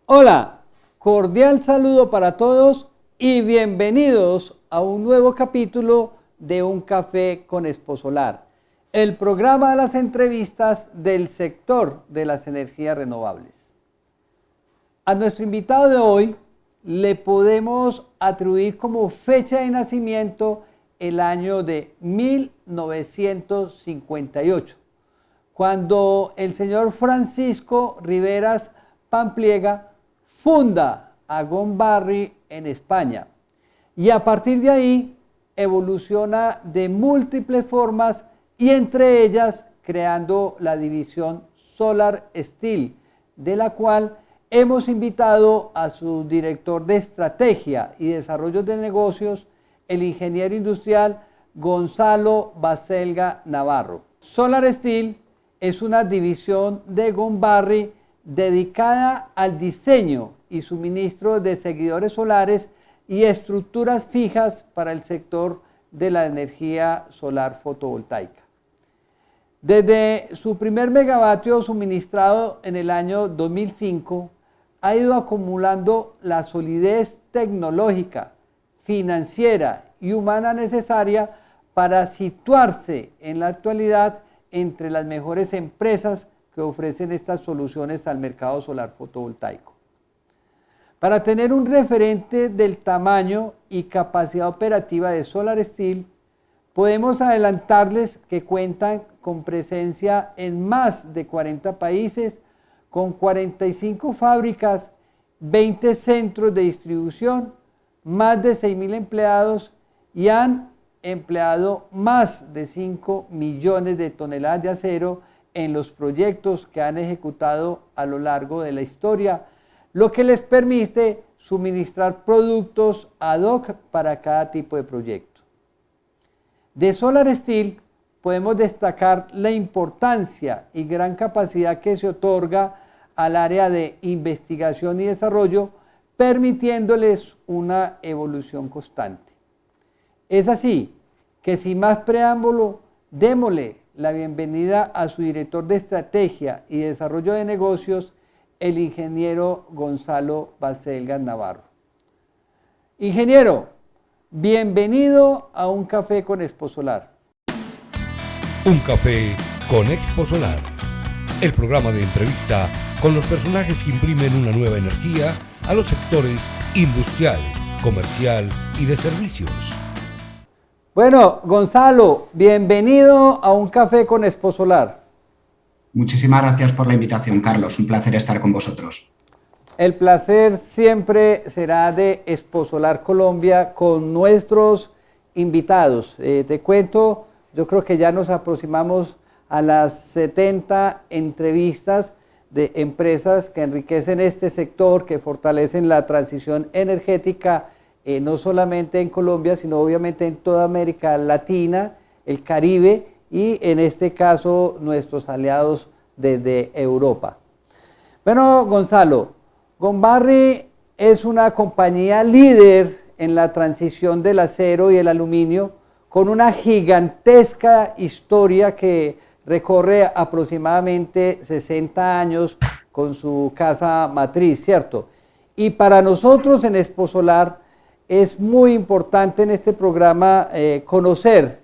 Hola, cordial saludo para todos y bienvenidos a un nuevo capítulo de Un Café con Exposolar, el programa de las entrevistas del sector de las energías renovables. A nuestro invitado de hoy le podemos atribuir como fecha de nacimiento el año de 1958, cuando el señor Francisco Riveras Pampliega funda a Gón Barry en España y a partir de ahí evoluciona de múltiples formas y entre ellas creando la división Solar Steel, de la cual hemos invitado a su director de estrategia y desarrollo de negocios, el ingeniero industrial Gonzalo Baselga Navarro. Solar Steel es una división de Gón Barry dedicada al diseño y suministro de seguidores solares y estructuras fijas para el sector de la energía solar fotovoltaica. Desde su primer megavatio suministrado en el año 2005, ha ido acumulando la solidez tecnológica, financiera y humana necesaria para situarse en la actualidad entre las mejores empresas que ofrecen estas soluciones al mercado solar fotovoltaico. Para tener un referente del tamaño y capacidad operativa de Solar Steel, podemos adelantarles que cuentan con presencia en más de 40 países, con 45 fábricas, 20 centros de distribución, más de 6.000 empleados y han empleado más de 5 millones de toneladas de acero en los proyectos que han ejecutado a lo largo de la historia, lo que les permite suministrar productos ad hoc para cada tipo de proyecto. De Solar Steel podemos destacar la importancia y gran capacidad que se otorga al área de investigación y desarrollo, permitiéndoles una evolución constante. Es así que sin más preámbulo, démosle la bienvenida a su director de estrategia y desarrollo de negocios, el ingeniero Gonzalo Baselga Navarro. Ingeniero, bienvenido a Un Café con Exposolar. Un Café con Exposolar, el programa de entrevista con los personajes que imprimen una nueva energía a los sectores industrial, comercial y de servicios. Bueno, Gonzalo, bienvenido a Un Café con Exposolar. Muchísimas gracias por la invitación, Carlos. Un placer estar con vosotros. El placer siempre será de Exposolar Colombia con nuestros invitados. Te cuento, yo creo que ya nos aproximamos a las 70 entrevistas de empresas que enriquecen este sector, que fortalecen la transición energética, no solamente en Colombia, sino obviamente en toda América Latina, el Caribe y en este caso nuestros aliados desde Europa. Bueno, Gonzalo, Gón Barry es una compañía líder en la transición del acero y el aluminio, con una gigantesca historia que recorre aproximadamente 60 años con su casa matriz, ¿cierto? Y para nosotros en Exposolar es muy importante en este programa conocer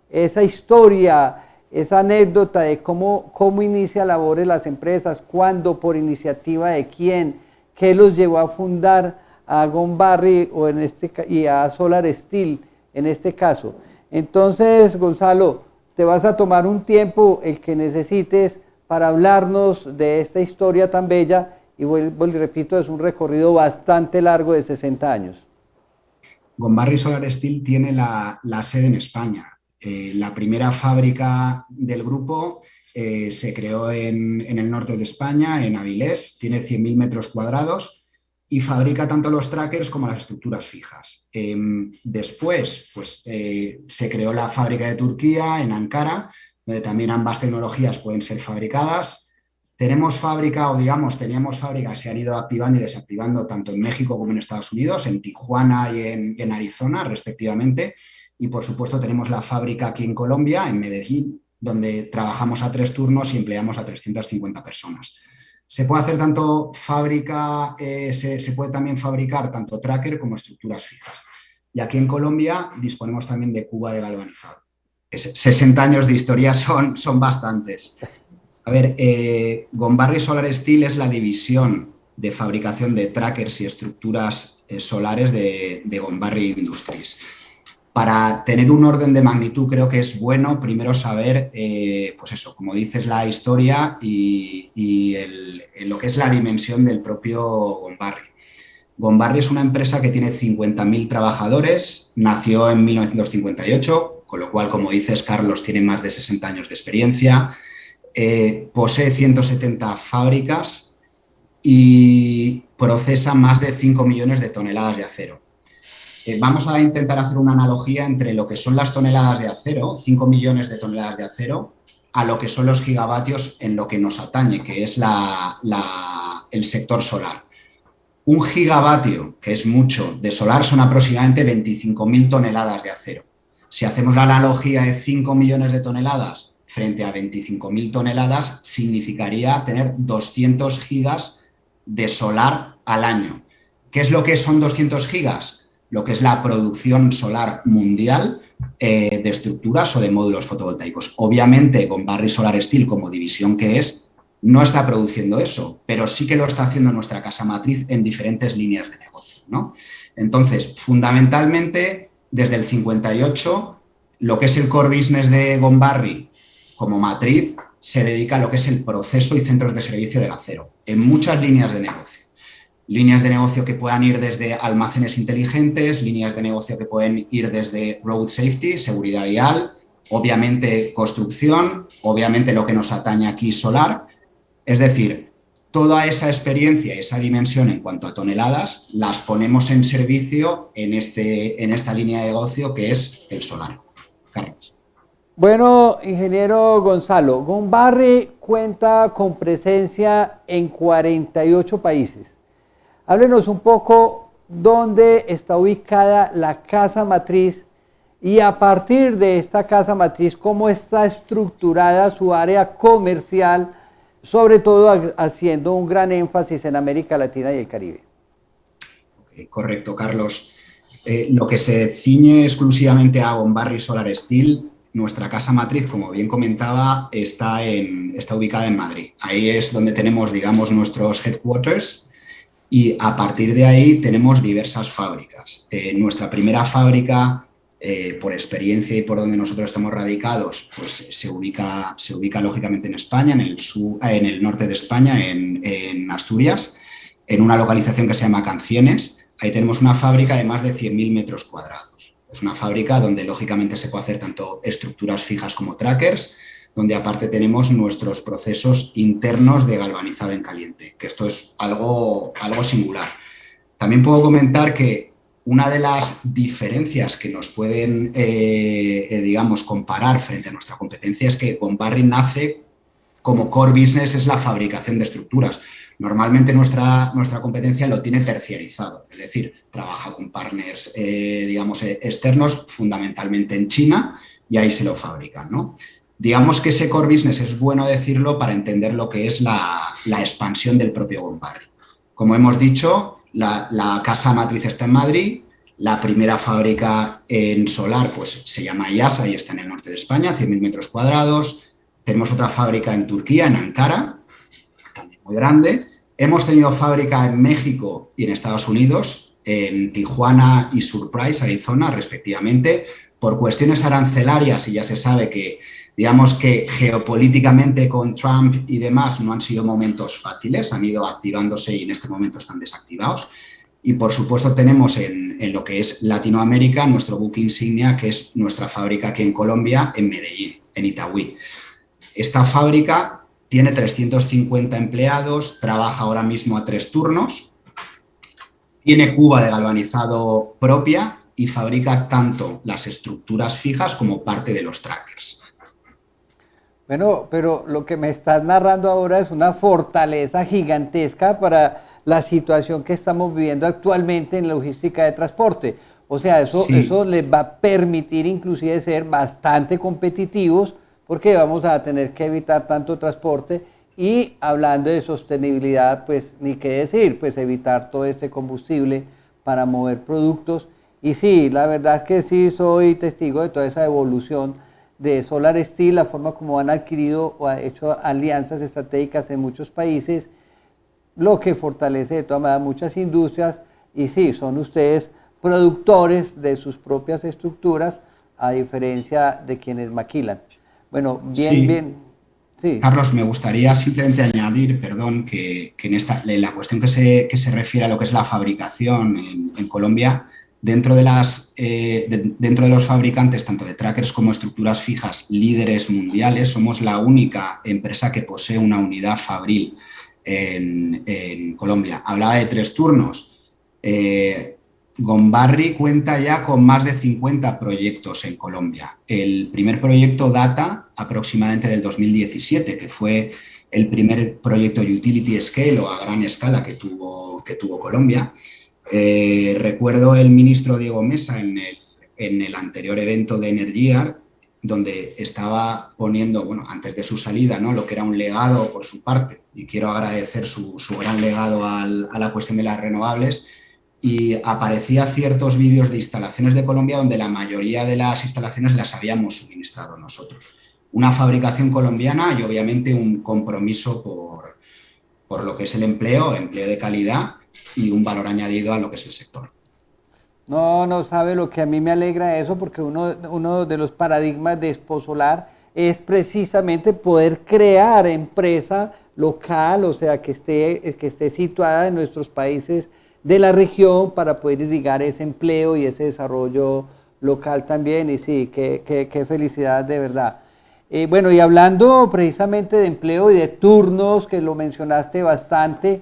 esa historia, esa anécdota de cómo inicia labores las empresas, cuándo, por iniciativa de quién, qué los llevó a fundar a Gón Barry y a Solar Steel en este caso. Entonces, Gonzalo, te vas a tomar un tiempo, el que necesites, para hablarnos de esta historia tan bella y vuelvo y repito, es un recorrido bastante largo de 60 años. Gón Barry Solar Steel tiene la sede en España. La primera fábrica del grupo se creó en el norte de España, en Avilés, tiene 100.000 metros cuadrados y fabrica tanto los trackers como las estructuras fijas. Después pues, se creó la fábrica de Turquía, en Ankara, donde también ambas tecnologías pueden ser fabricadas. Teníamos fábricas, se han ido activando y desactivando tanto en México como en Estados Unidos, en Tijuana y en Arizona, respectivamente. Y, por supuesto, tenemos la fábrica aquí en Colombia, en Medellín, donde trabajamos a 3 turnos y empleamos a 350 personas. Se puede hacer tanto fábrica, se puede también fabricar tanto tracker como estructuras fijas. Y aquí en Colombia disponemos también de cuba de galvanizado. 60 años de historia son bastantes. A ver, Gombarri Solar Steel es la división de fabricación de trackers y estructuras solares de Gombarri Industries. Para tener un orden de magnitud creo que es bueno primero saber, pues eso, como dices, la historia y lo que es la dimensión del propio Gombarri. Gombarri es una empresa que tiene 50.000 trabajadores, nació en 1958, con lo cual, como dices, Carlos, tiene más de 60 años de experiencia, posee 170 fábricas y procesa más de 5 millones de toneladas de acero. Vamos a intentar hacer una analogía entre lo que son las toneladas de acero, 5 millones de toneladas de acero, a lo que son los gigavatios en lo que nos atañe, que es el sector solar. Un gigavatio, que es mucho, de solar son aproximadamente 25.000 toneladas de acero. Si hacemos la analogía de 5 millones de toneladas frente a 25.000 toneladas, significaría tener 200 gigas de solar al año. ¿Qué es lo que son 200 gigas? Lo que es la producción solar mundial de estructuras o de módulos fotovoltaicos. Obviamente, Gombarri Solar Steel, como división que es, no está produciendo eso, pero sí que lo está haciendo nuestra casa matriz en diferentes líneas de negocio, ¿no? Entonces, fundamentalmente, desde el 58, lo que es el core business de Gombarri como matriz se dedica a lo que es el proceso y centros de servicio del acero, en muchas líneas de negocio. Líneas de negocio que puedan ir desde almacenes inteligentes, líneas de negocio que pueden ir desde road safety, seguridad vial, obviamente construcción, obviamente lo que nos atañe aquí solar. Es decir, toda esa experiencia y esa dimensión en cuanto a toneladas las ponemos en servicio en esta línea de negocio que es el solar. Carlos. Bueno, ingeniero Gonzalo, Gombarri cuenta con presencia en 48 países. Háblenos un poco dónde está ubicada la casa matriz y a partir de esta casa matriz, cómo está estructurada su área comercial, sobre todo haciendo un gran énfasis en América Latina y el Caribe. Correcto, Carlos. Lo que se ciñe exclusivamente a Gombarri Solar Steel, nuestra casa matriz, como bien comentaba, está ubicada en Madrid. Ahí es donde tenemos, digamos, nuestros headquarters. Y a partir de ahí tenemos diversas fábricas. Nuestra primera fábrica, por experiencia y por donde nosotros estamos radicados, pues se ubica lógicamente en España, en el norte de España, en Asturias, en una localización que se llama Cancienes. Ahí tenemos una fábrica de más de 100.000 metros cuadrados. Es una fábrica donde lógicamente se puede hacer tanto estructuras fijas como trackers, donde aparte tenemos nuestros procesos internos de galvanizado en caliente, que esto es algo singular. También puedo comentar que una de las diferencias que nos pueden, digamos, comparar frente a nuestra competencia es que Gombarri nace como core business, es la fabricación de estructuras. Normalmente nuestra competencia lo tiene terciarizado, es decir, trabaja con partners, digamos, externos, fundamentalmente en China, y ahí se lo fabrican, ¿no? Digamos que ese core business es bueno decirlo para entender lo que es la expansión del propio Gombarri. Como hemos dicho, la casa matriz está en Madrid, la primera fábrica en solar pues, se llama IASA y está en el norte de España, 100.000 metros cuadrados. Tenemos otra fábrica en Turquía, en Ankara, también muy grande. Hemos tenido fábrica en México y en Estados Unidos, en Tijuana y Surprise, Arizona, respectivamente, por cuestiones arancelarias, y ya se sabe que, digamos que geopolíticamente con Trump y demás no han sido momentos fáciles, han ido activándose y en este momento están desactivados. Y por supuesto tenemos en lo que es Latinoamérica nuestro buque insignia, que es nuestra fábrica aquí en Colombia, en Medellín, en Itagüí. Esta fábrica tiene 350 empleados, trabaja ahora mismo a 3 turnos, tiene cuba de galvanizado propia y fabrica tanto las estructuras fijas como parte de los trackers. Bueno, pero lo que me estás narrando ahora es una fortaleza gigantesca para la situación que estamos viviendo actualmente en la logística de transporte. O sea, eso les va a permitir inclusive ser bastante competitivos porque vamos a tener que evitar tanto transporte Y hablando de sostenibilidad, pues ni qué decir, pues evitar todo este combustible para mover productos. Y sí, la verdad es que sí soy testigo de toda esa evolución de Solar Steel, la forma como han adquirido o ha hecho alianzas estratégicas en muchos países, lo que fortalece de todas maneras muchas industrias. Y sí, son ustedes productores de sus propias estructuras, a diferencia de quienes maquilan. Bueno, bien, Sí, bien, sí. Carlos, me gustaría simplemente añadir, perdón, que en la cuestión que se refiere a lo que es la fabricación en Colombia, dentro de los fabricantes, tanto de trackers como estructuras fijas líderes mundiales, somos la única empresa que posee una unidad fabril en Colombia. Hablaba de 3 turnos. Gombarri cuenta ya con más de 50 proyectos en Colombia. El primer proyecto data aproximadamente del 2017, que fue el primer proyecto utility scale o a gran escala que tuvo Colombia. Recuerdo el ministro Diego Mesa en el anterior evento de Energía, donde estaba poniendo, bueno, antes de su salida, ¿no?, lo que era un legado por su parte, y quiero agradecer su gran legado a la cuestión de las renovables, y aparecía ciertos vídeos de instalaciones de Colombia donde la mayoría de las instalaciones las habíamos suministrado nosotros. Una fabricación colombiana y obviamente un compromiso por lo que es el empleo de calidad y un valor añadido a lo que es el sector. No, no sabe lo que a mí me alegra eso, porque uno de los paradigmas de Exposolar es precisamente poder crear empresa local, o sea, que esté situada en nuestros países de la región para poder irrigar ese empleo y ese desarrollo local también. Y sí, qué felicidad de verdad. Bueno, y hablando precisamente de empleo y de turnos, que lo mencionaste bastante,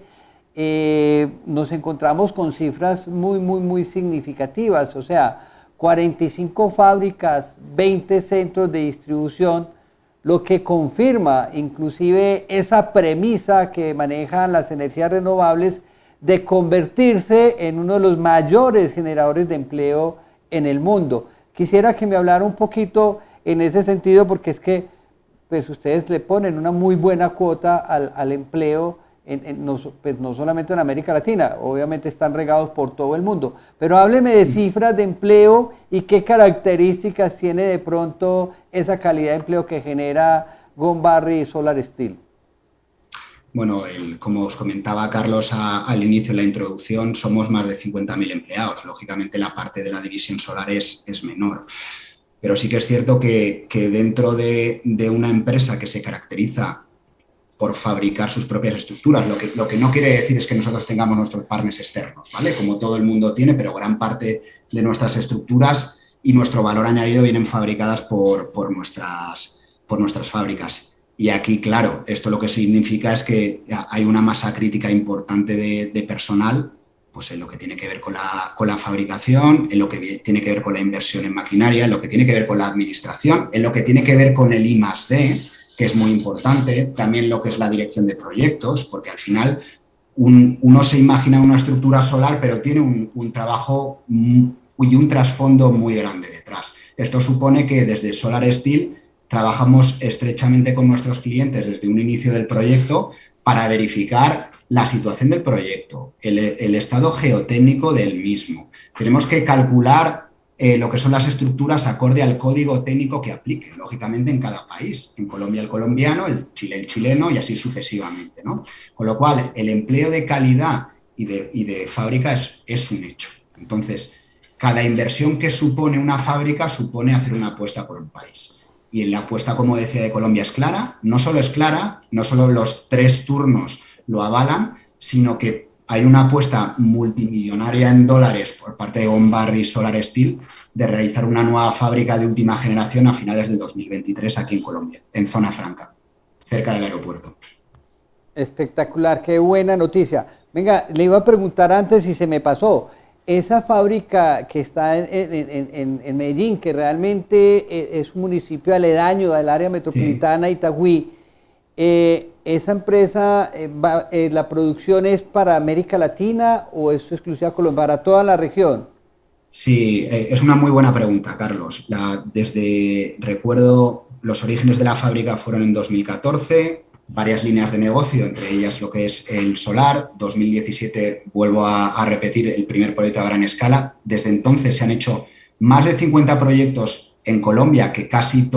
nos encontramos con cifras muy significativas, o sea, 45 fábricas, 20 centros de distribución, lo que confirma inclusive esa premisa que manejan las energías renovables de convertirse en uno de los mayores generadores de empleo en el mundo. Quisiera que me hablara un poquito en ese sentido, porque es que pues ustedes le ponen una muy buena cuota al empleo, pues no solamente en América Latina, obviamente están regados por todo el mundo, pero hábleme de cifras de empleo y qué características tiene de pronto esa calidad de empleo que genera Gombarri Solar Steel. Bueno, como os comentaba Carlos al inicio de la introducción, somos más de 50.000 empleados. Lógicamente la parte de la división solar es menor. Pero sí que es cierto que dentro de una empresa que se caracteriza por fabricar sus propias estructuras, lo que no quiere decir es que nosotros tengamos nuestros partners externos, ¿vale? Como todo el mundo tiene, pero gran parte de nuestras estructuras y nuestro valor añadido vienen fabricadas por nuestras fábricas. Y aquí, claro, esto lo que significa es que hay una masa crítica importante de personal, pues en lo que tiene que ver con la fabricación, en lo que tiene que ver con la inversión en maquinaria, en lo que tiene que ver con la administración, en lo que tiene que ver con el I+D, que es muy importante, también lo que es la dirección de proyectos, porque al final uno se imagina una estructura solar, pero tiene un trabajo y un trasfondo muy grande detrás. Esto supone que desde Solar Steel trabajamos estrechamente con nuestros clientes desde un inicio del proyecto para verificar la situación del proyecto, el estado geotécnico del mismo. Tenemos que calcular lo que son las estructuras acorde al código técnico que aplique, lógicamente en cada país. En Colombia el colombiano, el Chile el chileno y así sucesivamente, ¿no? Con lo cual, el empleo de calidad y de fábrica es un hecho. Entonces, cada inversión que supone una fábrica supone hacer una apuesta por un país. Y la apuesta, como decía, de Colombia es clara, no solo los 3 turnos lo avalan, sino que hay una apuesta multimillonaria en dólares por parte de Gombarri Solar Steel de realizar una nueva fábrica de última generación a finales del 2023 aquí en Colombia, en Zona Franca, cerca del aeropuerto. Espectacular, qué buena noticia. Venga, le iba a preguntar antes si se me pasó. Esa fábrica que está en Medellín, que realmente es un municipio aledaño al área metropolitana de Itagüí, ¿esa empresa, la producción es para América Latina o es exclusiva Colombia, para toda la región? Sí, es una muy buena pregunta, Carlos. Recuerdo, los orígenes de la fábrica fueron en 2014. varias líneas de negocio, entre ellas lo que es el solar. 2017, vuelvo a repetir, el primer proyecto a gran escala. Desde entonces se han hecho más de 50 proyectos en Colombia que casi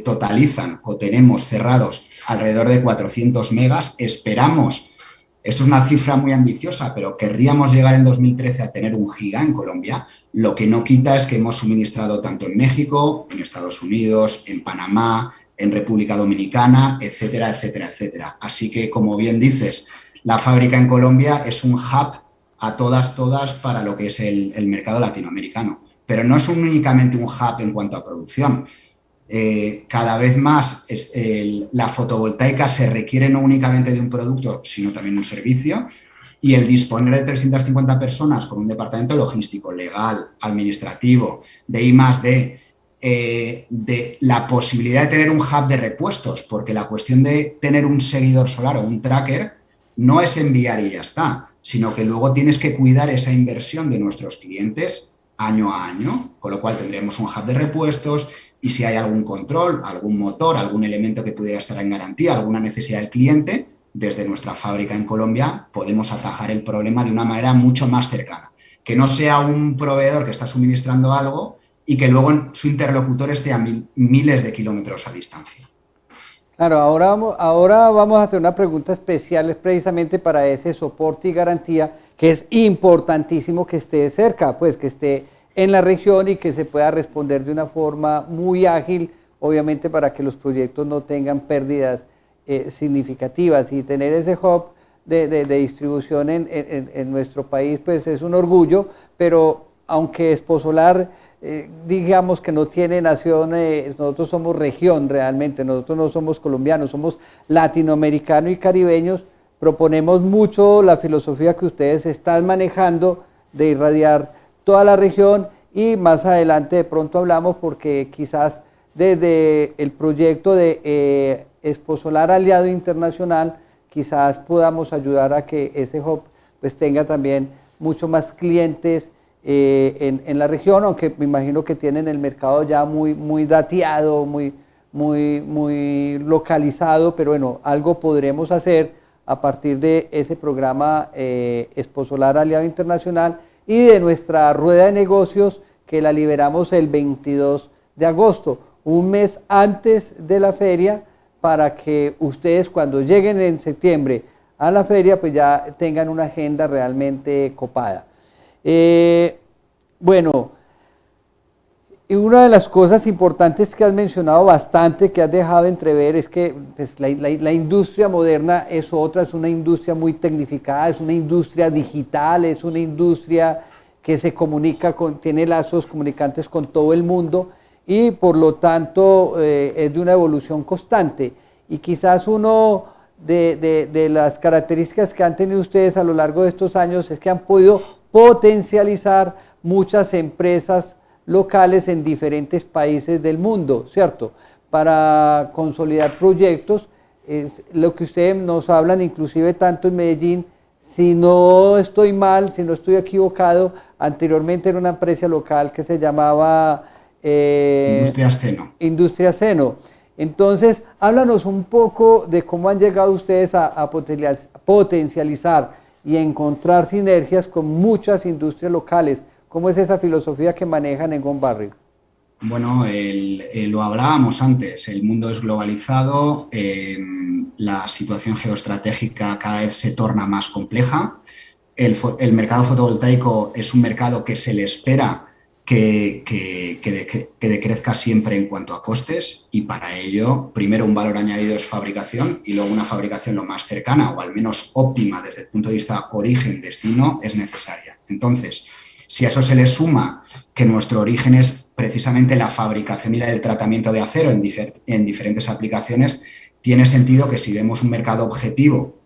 totalizan o tenemos cerrados alrededor de 400 megas. Esperamos, esto es una cifra muy ambiciosa, pero querríamos llegar en 2013 a tener un giga en Colombia. Lo que no quita es que hemos suministrado tanto en México, en Estados Unidos, en Panamá, en República Dominicana, etcétera, etcétera, etcétera. Así que, como bien dices, la fábrica en Colombia es un hub a todas para lo que es el mercado latinoamericano. Pero no es únicamente un hub en cuanto a producción. Cada vez más la fotovoltaica se requiere no únicamente de un producto, sino también un servicio. Y el disponer de 350 personas con un departamento logístico, legal, administrativo, de I+D, de la posibilidad de tener un hub de repuestos, porque la cuestión de tener un seguidor solar o un tracker no es enviar y ya está, sino que luego tienes que cuidar esa inversión de nuestros clientes año a año, con lo cual tendremos un hub de repuestos y si hay algún control, algún motor, algún elemento que pudiera estar en garantía, alguna necesidad del cliente, desde nuestra fábrica en Colombia podemos atajar el problema de una manera mucho más cercana. Que no sea un proveedor que está suministrando algo y que luego su interlocutor esté a miles de kilómetros a distancia. Claro, ahora vamos a hacer una pregunta especial precisamente para ese soporte y garantía, que es importantísimo que esté cerca, pues que esté en la región y que se pueda responder de una forma muy ágil, obviamente para que los proyectos no tengan pérdidas significativas, y tener ese hub de distribución en nuestro país pues es un orgullo, pero aunque Exposolar digamos que no tiene nación, nosotros somos región realmente, nosotros no somos colombianos, somos latinoamericanos y caribeños, proponemos mucho la filosofía que ustedes están manejando de irradiar toda la región, y más adelante de pronto hablamos porque quizás desde el proyecto de Exposolar Aliado Internacional quizás podamos ayudar a que ese hub pues tenga también mucho más clientes en la región, aunque me imagino que tienen el mercado ya muy dateado, muy localizado, pero bueno, algo podremos hacer a partir de ese programa Exposolar Aliado Internacional y de nuestra rueda de negocios que la liberamos el 22 de agosto, un mes antes de la feria, para que ustedes cuando lleguen en septiembre a la feria pues ya tengan una agenda realmente copada. Bueno, y una de las cosas importantes que has mencionado bastante, que has dejado entrever, es que pues, la industria moderna es otra, es una industria muy tecnificada, es una industria digital, es una industria que se comunica, tiene lazos comunicantes con todo el mundo, y por lo tanto es de una evolución constante. Y quizás uno de las características que han tenido ustedes a lo largo de estos años es que han podido potencializar muchas empresas locales en diferentes países del mundo, ¿cierto? Para consolidar proyectos, lo que ustedes nos hablan, inclusive tanto en Medellín, si no estoy mal, si no estoy equivocado, anteriormente era una empresa local que se llamaba Industrias Zeno. Industrias Zeno. Entonces, háblanos un poco de cómo han llegado ustedes a potencializar y encontrar sinergias con muchas industrias locales. ¿Cómo es esa filosofía que manejan en Gone Barry? Bueno, lo hablábamos antes, el mundo es globalizado, la situación geoestratégica cada vez se torna más compleja, el mercado fotovoltaico es un mercado que se le espera que decrezca siempre en cuanto a costes, y para ello, primero un valor añadido es fabricación, y luego una fabricación lo más cercana o al menos óptima desde el punto de vista origen-destino es necesaria. Entonces, si a eso se le suma que nuestro origen es precisamente la fabricación y el tratamiento de acero en diferentes aplicaciones, tiene sentido que si vemos un mercado objetivo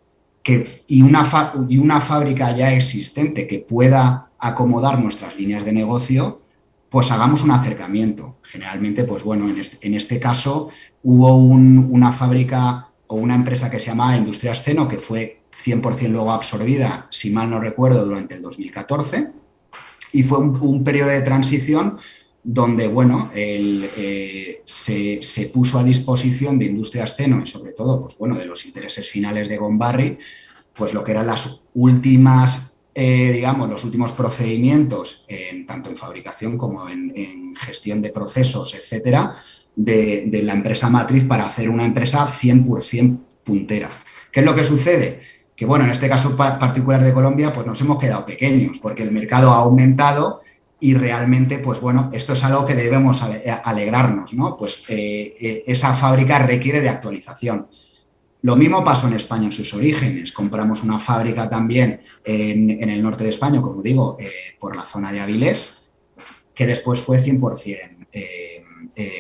y una fábrica ya existente que pueda acomodar nuestras líneas de negocio, pues hagamos un acercamiento. Generalmente, pues bueno, en este caso hubo una fábrica o una empresa que se llamaba Industrias Zeno, que fue 100% luego absorbida, si mal no recuerdo, durante el 2014, y fue un periodo de transición donde, bueno, se puso a disposición de Industrias Zeno y sobre todo, pues bueno, de los intereses finales de Gone Barry, pues lo que eran las últimas, digamos, los últimos procedimientos, tanto en fabricación como en gestión de procesos, etcétera, de la empresa matriz para hacer una empresa 100% puntera. ¿Qué es lo que sucede? Que, bueno, en este caso particular de Colombia, pues nos hemos quedado pequeños porque el mercado ha aumentado y realmente, pues bueno, esto es algo que debemos alegrarnos, ¿no? Pues esa fábrica requiere de actualización. Lo mismo pasó en España en sus orígenes. Compramos una fábrica también en el norte de España, como digo, por la zona de Avilés, que después fue 100%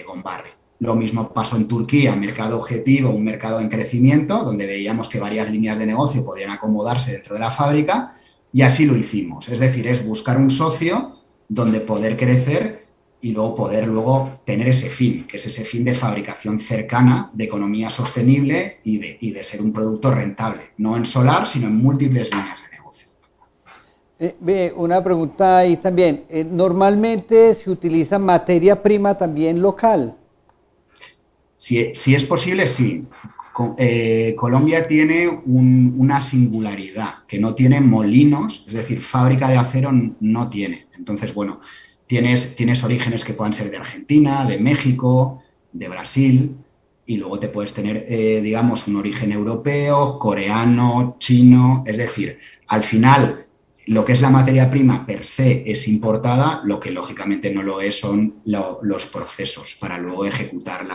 Gone Barry. Lo mismo pasó en Turquía, mercado objetivo, un mercado en crecimiento, donde veíamos que varias líneas de negocio podían acomodarse dentro de la fábrica, y así lo hicimos. Es decir, es buscar un socio donde poder crecer y luego poder tener ese fin, que es ese fin de fabricación cercana, de economía sostenible y de ser un producto rentable, no en solar, sino en múltiples líneas de negocio. Una pregunta ahí también. ¿Normalmente se utiliza materia prima también local? Si es posible, sí. Colombia tiene una singularidad, que no tiene molinos, es decir, fábrica de acero no tiene. Entonces, bueno, tienes orígenes que puedan ser de Argentina, de México, de Brasil, y luego te puedes tener, digamos, un origen europeo, coreano, chino. Es decir, al final, lo que es la materia prima per se es importada, lo que lógicamente no lo es son los procesos para luego ejecutar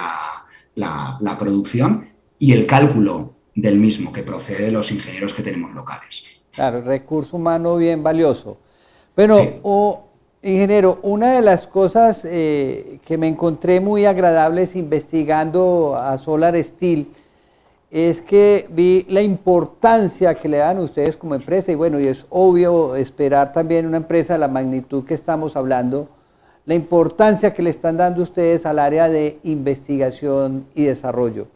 la producción y el cálculo del mismo, que procede de los ingenieros que tenemos locales. Claro, recurso humano bien valioso. Bueno, Sí. Ingeniero, una de las cosas que me encontré muy agradables investigando a Solar Steel es que vi la importancia que le dan ustedes como empresa, y bueno, y es obvio esperar también una empresa de la magnitud que estamos hablando, la importancia que le están dando ustedes al área de investigación y desarrollo.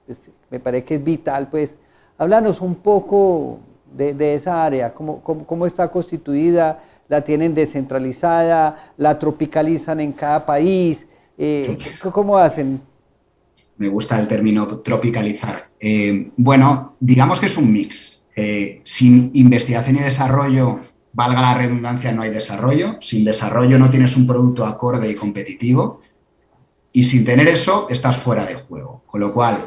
Pues, me parece que es vital, pues, háblanos un poco de esa área, cómo está constituida, la tienen descentralizada, la tropicalizan en cada país, ¿cómo hacen? Me gusta el término tropicalizar. Bueno, digamos que es un mix. Sin investigación y desarrollo, valga la redundancia, no hay desarrollo. Sin desarrollo no tienes un producto acorde y competitivo. Y sin tener eso, estás fuera de juego. Con lo cual,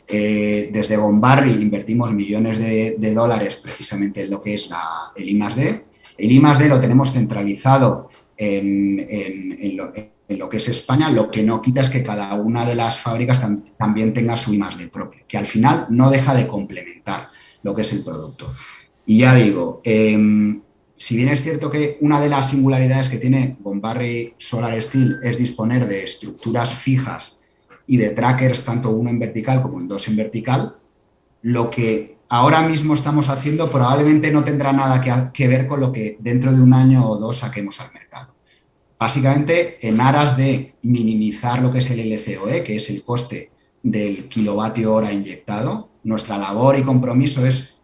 desde Gone Barry invertimos millones de dólares precisamente en lo que es el I+D. El I+D lo tenemos centralizado en lo que es España. Lo que no quita es que cada una de las fábricas también tenga su I+D propio, que al final no deja de complementar lo que es el producto. Y ya digo, si bien es cierto que una de las singularidades que tiene Gone Barry Solar Steel es disponer de estructuras fijas y de trackers, tanto uno en vertical como en dos en vertical, lo que ahora mismo estamos haciendo probablemente no tendrá nada que ver con lo que dentro de un año o dos saquemos al mercado. Básicamente, en aras de minimizar lo que es el LCOE, que es el coste del kilovatio hora inyectado, nuestra labor y compromiso es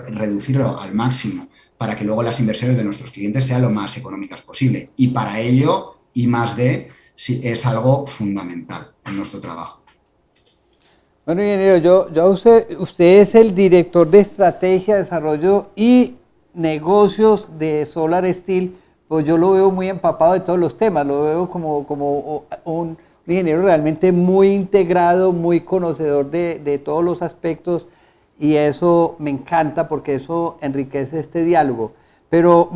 reducirlo al máximo para que luego las inversiones de nuestros clientes sean lo más económicas posible. Y para ello, I+D es algo fundamental en nuestro trabajo. Bueno, ingeniero, usted es el director de estrategia, desarrollo y negocios de Solar Steel, pues yo lo veo muy empapado de todos los temas, lo veo como un ingeniero realmente muy integrado, muy conocedor de todos los aspectos, y eso me encanta porque eso enriquece este diálogo. Pero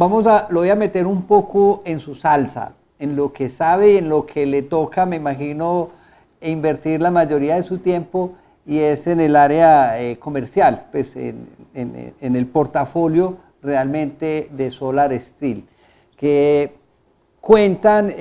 lo voy a meter un poco en su salsa, en lo que sabe y en lo que le toca, me imagino, invertir la mayoría de su tiempo, y es en el área comercial, pues en el portafolio realmente de Solar Steel, que cuentan,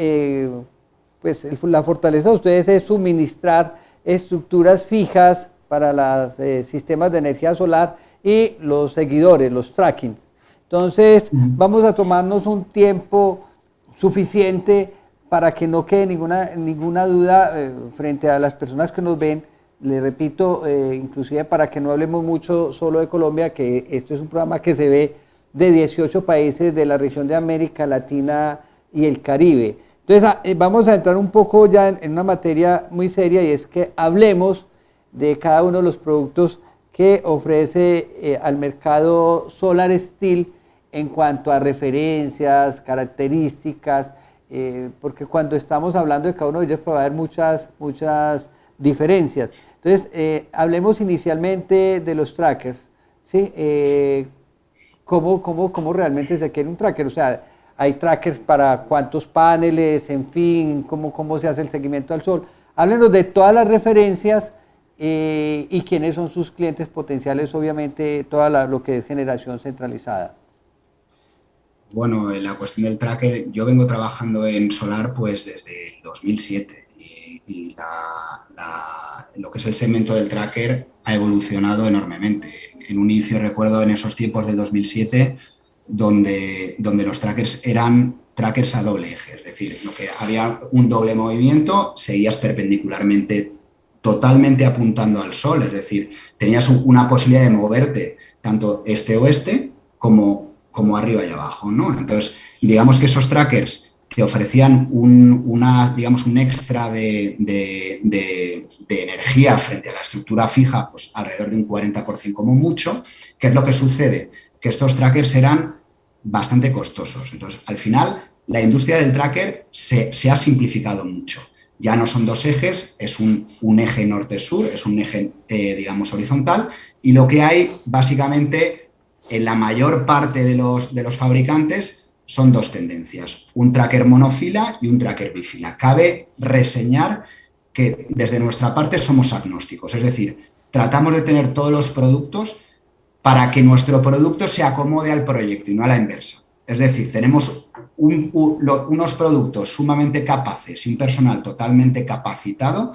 pues la fortaleza de ustedes es suministrar estructuras fijas para los sistemas de energía solar y los seguidores, los trackings. Entonces, vamos a tomarnos un tiempo suficiente para que no quede ninguna duda frente a las personas que nos ven. Le repito, inclusive para que no hablemos mucho solo de Colombia, que esto es un programa que se ve de 18 países de la región de América Latina y el Caribe. Entonces, vamos a entrar un poco ya en una materia muy seria, y es que hablemos de cada uno de los productos que ofrece al mercado Solar Steel en cuanto a referencias, características, porque cuando estamos hablando de cada uno de ellos puede haber muchas diferencias. Entonces, hablemos inicialmente de los trackers, ¿sí? ¿Cómo realmente se quiere un tracker? O sea, hay trackers para cuántos paneles, en fin, cómo se hace el seguimiento al sol. Háblenos de todas las referencias y quiénes son sus clientes potenciales, obviamente, lo que es generación centralizada. Bueno, en la cuestión del tracker, yo vengo trabajando en solar pues desde el 2007 y lo que es el segmento del tracker ha evolucionado enormemente. En un inicio recuerdo en esos tiempos del 2007 donde los trackers eran trackers a doble eje, es decir, lo que había un doble movimiento, seguías perpendicularmente totalmente apuntando al sol, es decir, tenías una posibilidad de moverte tanto este-oeste como arriba y abajo, ¿no? Entonces, digamos que esos trackers que ofrecían un extra de energía frente a la estructura fija, pues alrededor de un 40% como mucho. ¿Qué es lo que sucede? Que estos trackers eran bastante costosos. Entonces, al final, la industria del tracker se ha simplificado mucho. Ya no son dos ejes, es un eje norte-sur, es un eje, horizontal, y lo que hay, básicamente, en la mayor parte de los fabricantes son dos tendencias, un tracker monofila y un tracker bifila. Cabe reseñar que desde nuestra parte somos agnósticos, es decir, tratamos de tener todos los productos para que nuestro producto se acomode al proyecto y no a la inversa. Es decir, tenemos unos productos sumamente capaces y un personal totalmente capacitado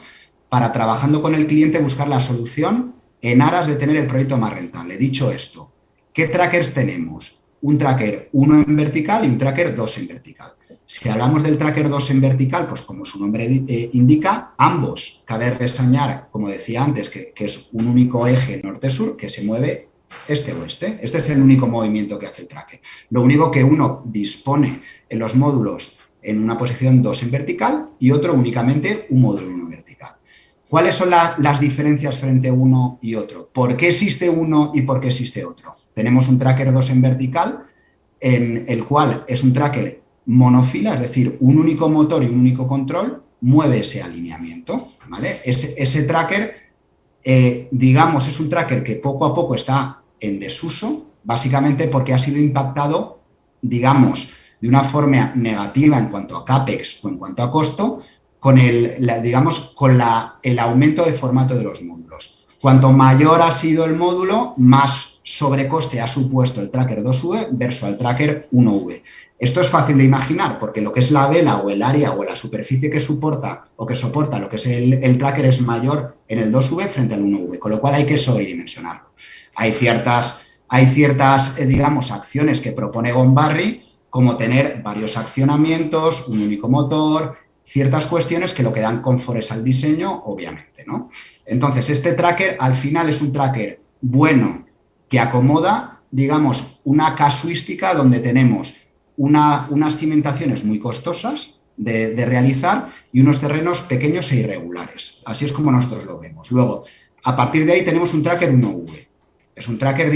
para, trabajando con el cliente, buscar la solución en aras de tener el proyecto más rentable. Dicho esto, ¿qué trackers tenemos? Un tracker 1 en vertical y un tracker 2 en vertical. Si hablamos del tracker 2 en vertical, pues como su nombre indica, ambos, cabe reseñar, como decía antes, que es un único eje norte-sur que se mueve este-oeste. Este es el único movimiento que hace el tracker. Lo único que uno dispone en los módulos en una posición 2 en vertical y otro únicamente un módulo 1 en vertical. ¿Cuáles son las diferencias frente a uno y otro? ¿Por qué existe uno y por qué existe otro? Tenemos un tracker 2 en vertical, en el cual es un tracker monofila, es decir, un único motor y un único control mueve ese alineamiento, ¿vale? Ese tracker, es un tracker que poco a poco está en desuso, básicamente porque ha sido impactado, de una forma negativa en cuanto a CAPEX o en cuanto a costo, con el aumento de formato de los módulos. Cuanto mayor ha sido el módulo, más sobrecoste ha supuesto el tracker 2V versus el tracker 1V. Esto es fácil de imaginar porque lo que es la vela o el área o la superficie que soporta lo que es el tracker es mayor en el 2V frente al 1V, con lo cual hay que sobredimensionarlo. Hay ciertas acciones que propone Gombarri, como tener varios accionamientos, un único motor, ciertas cuestiones que lo que dan confort es al diseño, obviamente, ¿no? Entonces, este tracker al final es un tracker bueno que acomoda, una casuística donde tenemos unas cimentaciones muy costosas de realizar y unos terrenos pequeños e irregulares. Así es como nosotros lo vemos. Luego, a partir de ahí tenemos un tracker 1V. Es un tracker,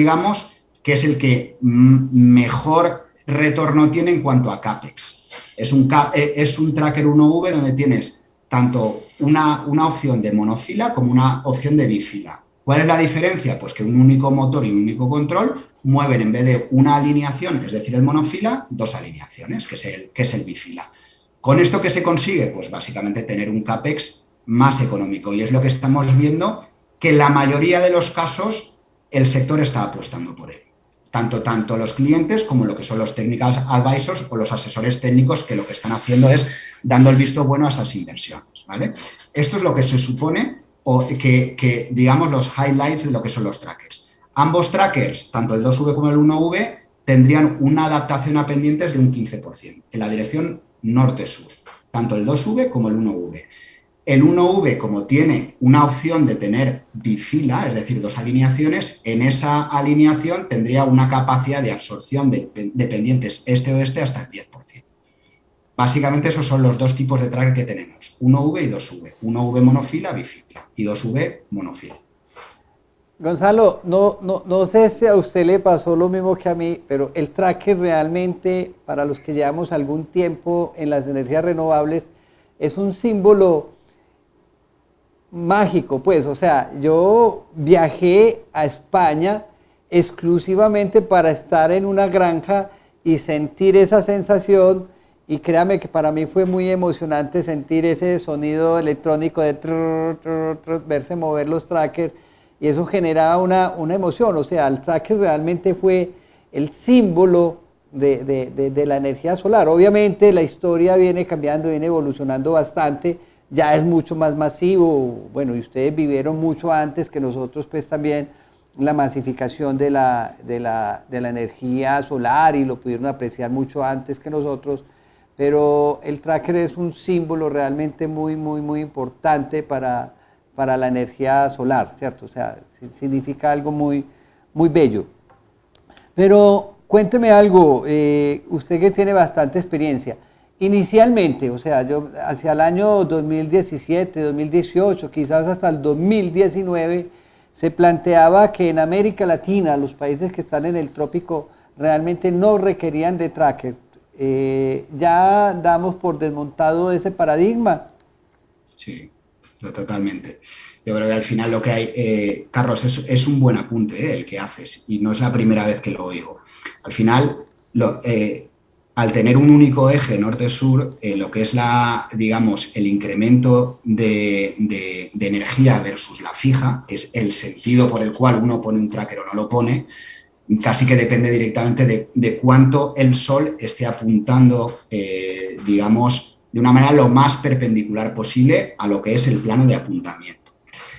que es el que mejor retorno tiene en cuanto a CAPEX. Es un tracker 1V donde tienes tanto una opción de monofila como una opción de bifila. ¿Cuál es la diferencia? Pues que un único motor y un único control mueven, en vez de una alineación, es decir, el monofila, dos alineaciones, que es el bifila. ¿Con esto qué se consigue? Pues básicamente tener un CAPEX más económico, y es lo que estamos viendo, que en la mayoría de los casos el sector está apostando por él. Tanto los clientes como lo que son los technical advisors o los asesores técnicos, que lo que están haciendo es dando el visto bueno a esas inversiones, ¿vale? Esto es lo que se supone, o los highlights de lo que son los trackers. Ambos trackers, tanto el 2V como el 1V, tendrían una adaptación a pendientes de un 15% en la dirección norte-sur, tanto el 2V como el 1V. El 1V, como tiene una opción de tener bifila, es decir, dos alineaciones, en esa alineación tendría una capacidad de absorción de pendientes este-oeste hasta el 10%. Básicamente esos son los dos tipos de tracker que tenemos, 1V y 2V. 1V monofila, bifila y 2V monofila. Gonzalo, no sé si a usted le pasó lo mismo que a mí, pero el tracker realmente, para los que llevamos algún tiempo en las energías renovables, es un símbolo mágico, pues. O sea, yo viajé a España exclusivamente para estar en una granja y sentir esa sensación, y créame que para mí fue muy emocionante sentir ese sonido electrónico de trrr, trrr, trrr, verse mover los trackers, y eso generaba una emoción. O sea, el tracker realmente fue el símbolo de la energía solar. Obviamente la historia viene cambiando, viene evolucionando bastante, ya es mucho más masivo, bueno, y ustedes vivieron mucho antes que nosotros, pues también la masificación de la energía solar, y lo pudieron apreciar mucho antes que nosotros, pero el tracker es un símbolo realmente muy, muy, muy importante para la energía solar, ¿cierto? O sea, significa algo muy, muy bello. Pero cuénteme algo, usted que tiene bastante experiencia, inicialmente, o sea, yo hacia el año 2017, 2018, quizás hasta el 2019, se planteaba que en América Latina, los países que están en el trópico, realmente no requerían de tracker. ¿Ya damos por desmontado ese paradigma? Sí, totalmente. Yo creo que al final lo que hay, Carlos, es un buen apunte el que haces, y no es la primera vez que lo oigo. Al final, al tener un único eje norte-sur, lo que es digamos, el incremento de energía versus la fija, que es el sentido por el cual uno pone un tracker o no lo pone, casi que depende directamente de cuánto el sol esté apuntando, digamos, de una manera lo más perpendicular posible a lo que es el plano de apuntamiento.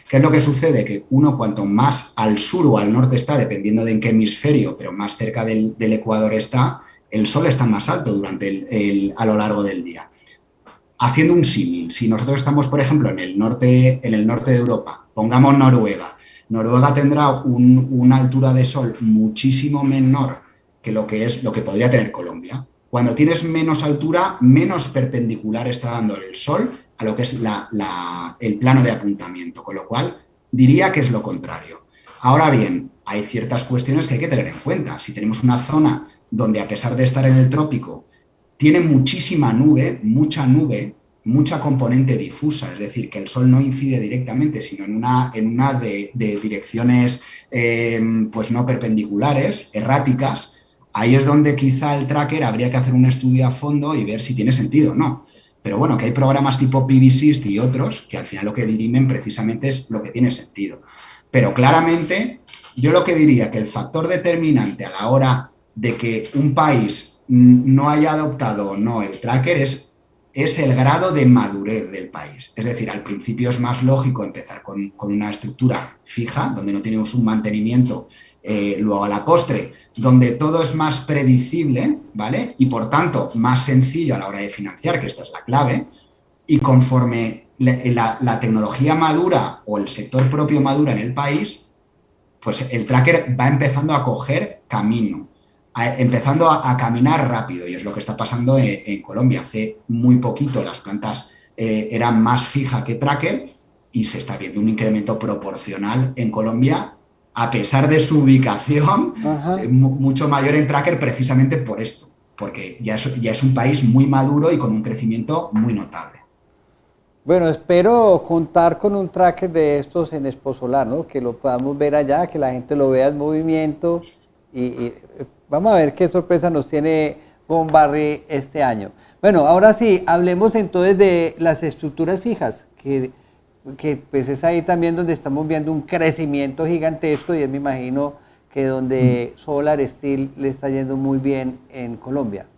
¿Qué es lo que sucede? Que uno, cuanto más al sur o al norte está, dependiendo de en qué hemisferio, pero más cerca del ecuador está, el sol está más alto a lo largo del día. Haciendo un símil, si nosotros estamos, por ejemplo, en el norte de Europa, pongamos Noruega. Noruega tendrá una altura de sol muchísimo menor que lo que podría tener Colombia. Cuando tienes menos altura, menos perpendicular está dando el sol a lo que es el plano de apuntamiento, con lo cual diría que es lo contrario. Ahora bien, hay ciertas cuestiones que hay que tener en cuenta. Si tenemos una zona donde, a pesar de estar en el trópico, tiene muchísima nube, mucha componente difusa, es decir, que el sol no incide directamente, sino en una de direcciones pues no perpendiculares, erráticas, ahí es donde quizá el tracker habría que hacer un estudio a fondo y ver si tiene sentido o no. Pero bueno, que hay programas tipo PVSIST y otros que al final lo que dirimen precisamente es lo que tiene sentido. Pero claramente yo lo que diría que el factor determinante a la hora de que un país no haya adoptado o no el tracker es el grado de madurez del país. Es decir, al principio es más lógico empezar con una estructura fija, donde no tenemos un mantenimiento, luego a la postre, donde todo es más predecible, ¿vale? Y por tanto, más sencillo a la hora de financiar, que esta es la clave, y conforme la tecnología madura o el sector propio madura en el país, pues el tracker va empezando a coger camino, empezando a caminar rápido, y es lo que está pasando en Colombia. Hace muy poquito las plantas eran más fija que tracker, y se está viendo un incremento proporcional en Colombia, a pesar de su ubicación mucho mayor en tracker, precisamente por esto, porque ya es un país muy maduro y con un crecimiento muy notable. Bueno, espero contar con un tracker de estos en Expo Solar, ¿no? Que lo podamos ver allá, que la gente lo vea en movimiento, y vamos a ver qué sorpresa nos tiene Gombarri este año. Bueno, ahora sí, hablemos entonces de las estructuras fijas, que pues es ahí también donde estamos viendo un crecimiento gigantesco, y me imagino que donde Solar Steel le está yendo muy bien en Colombia.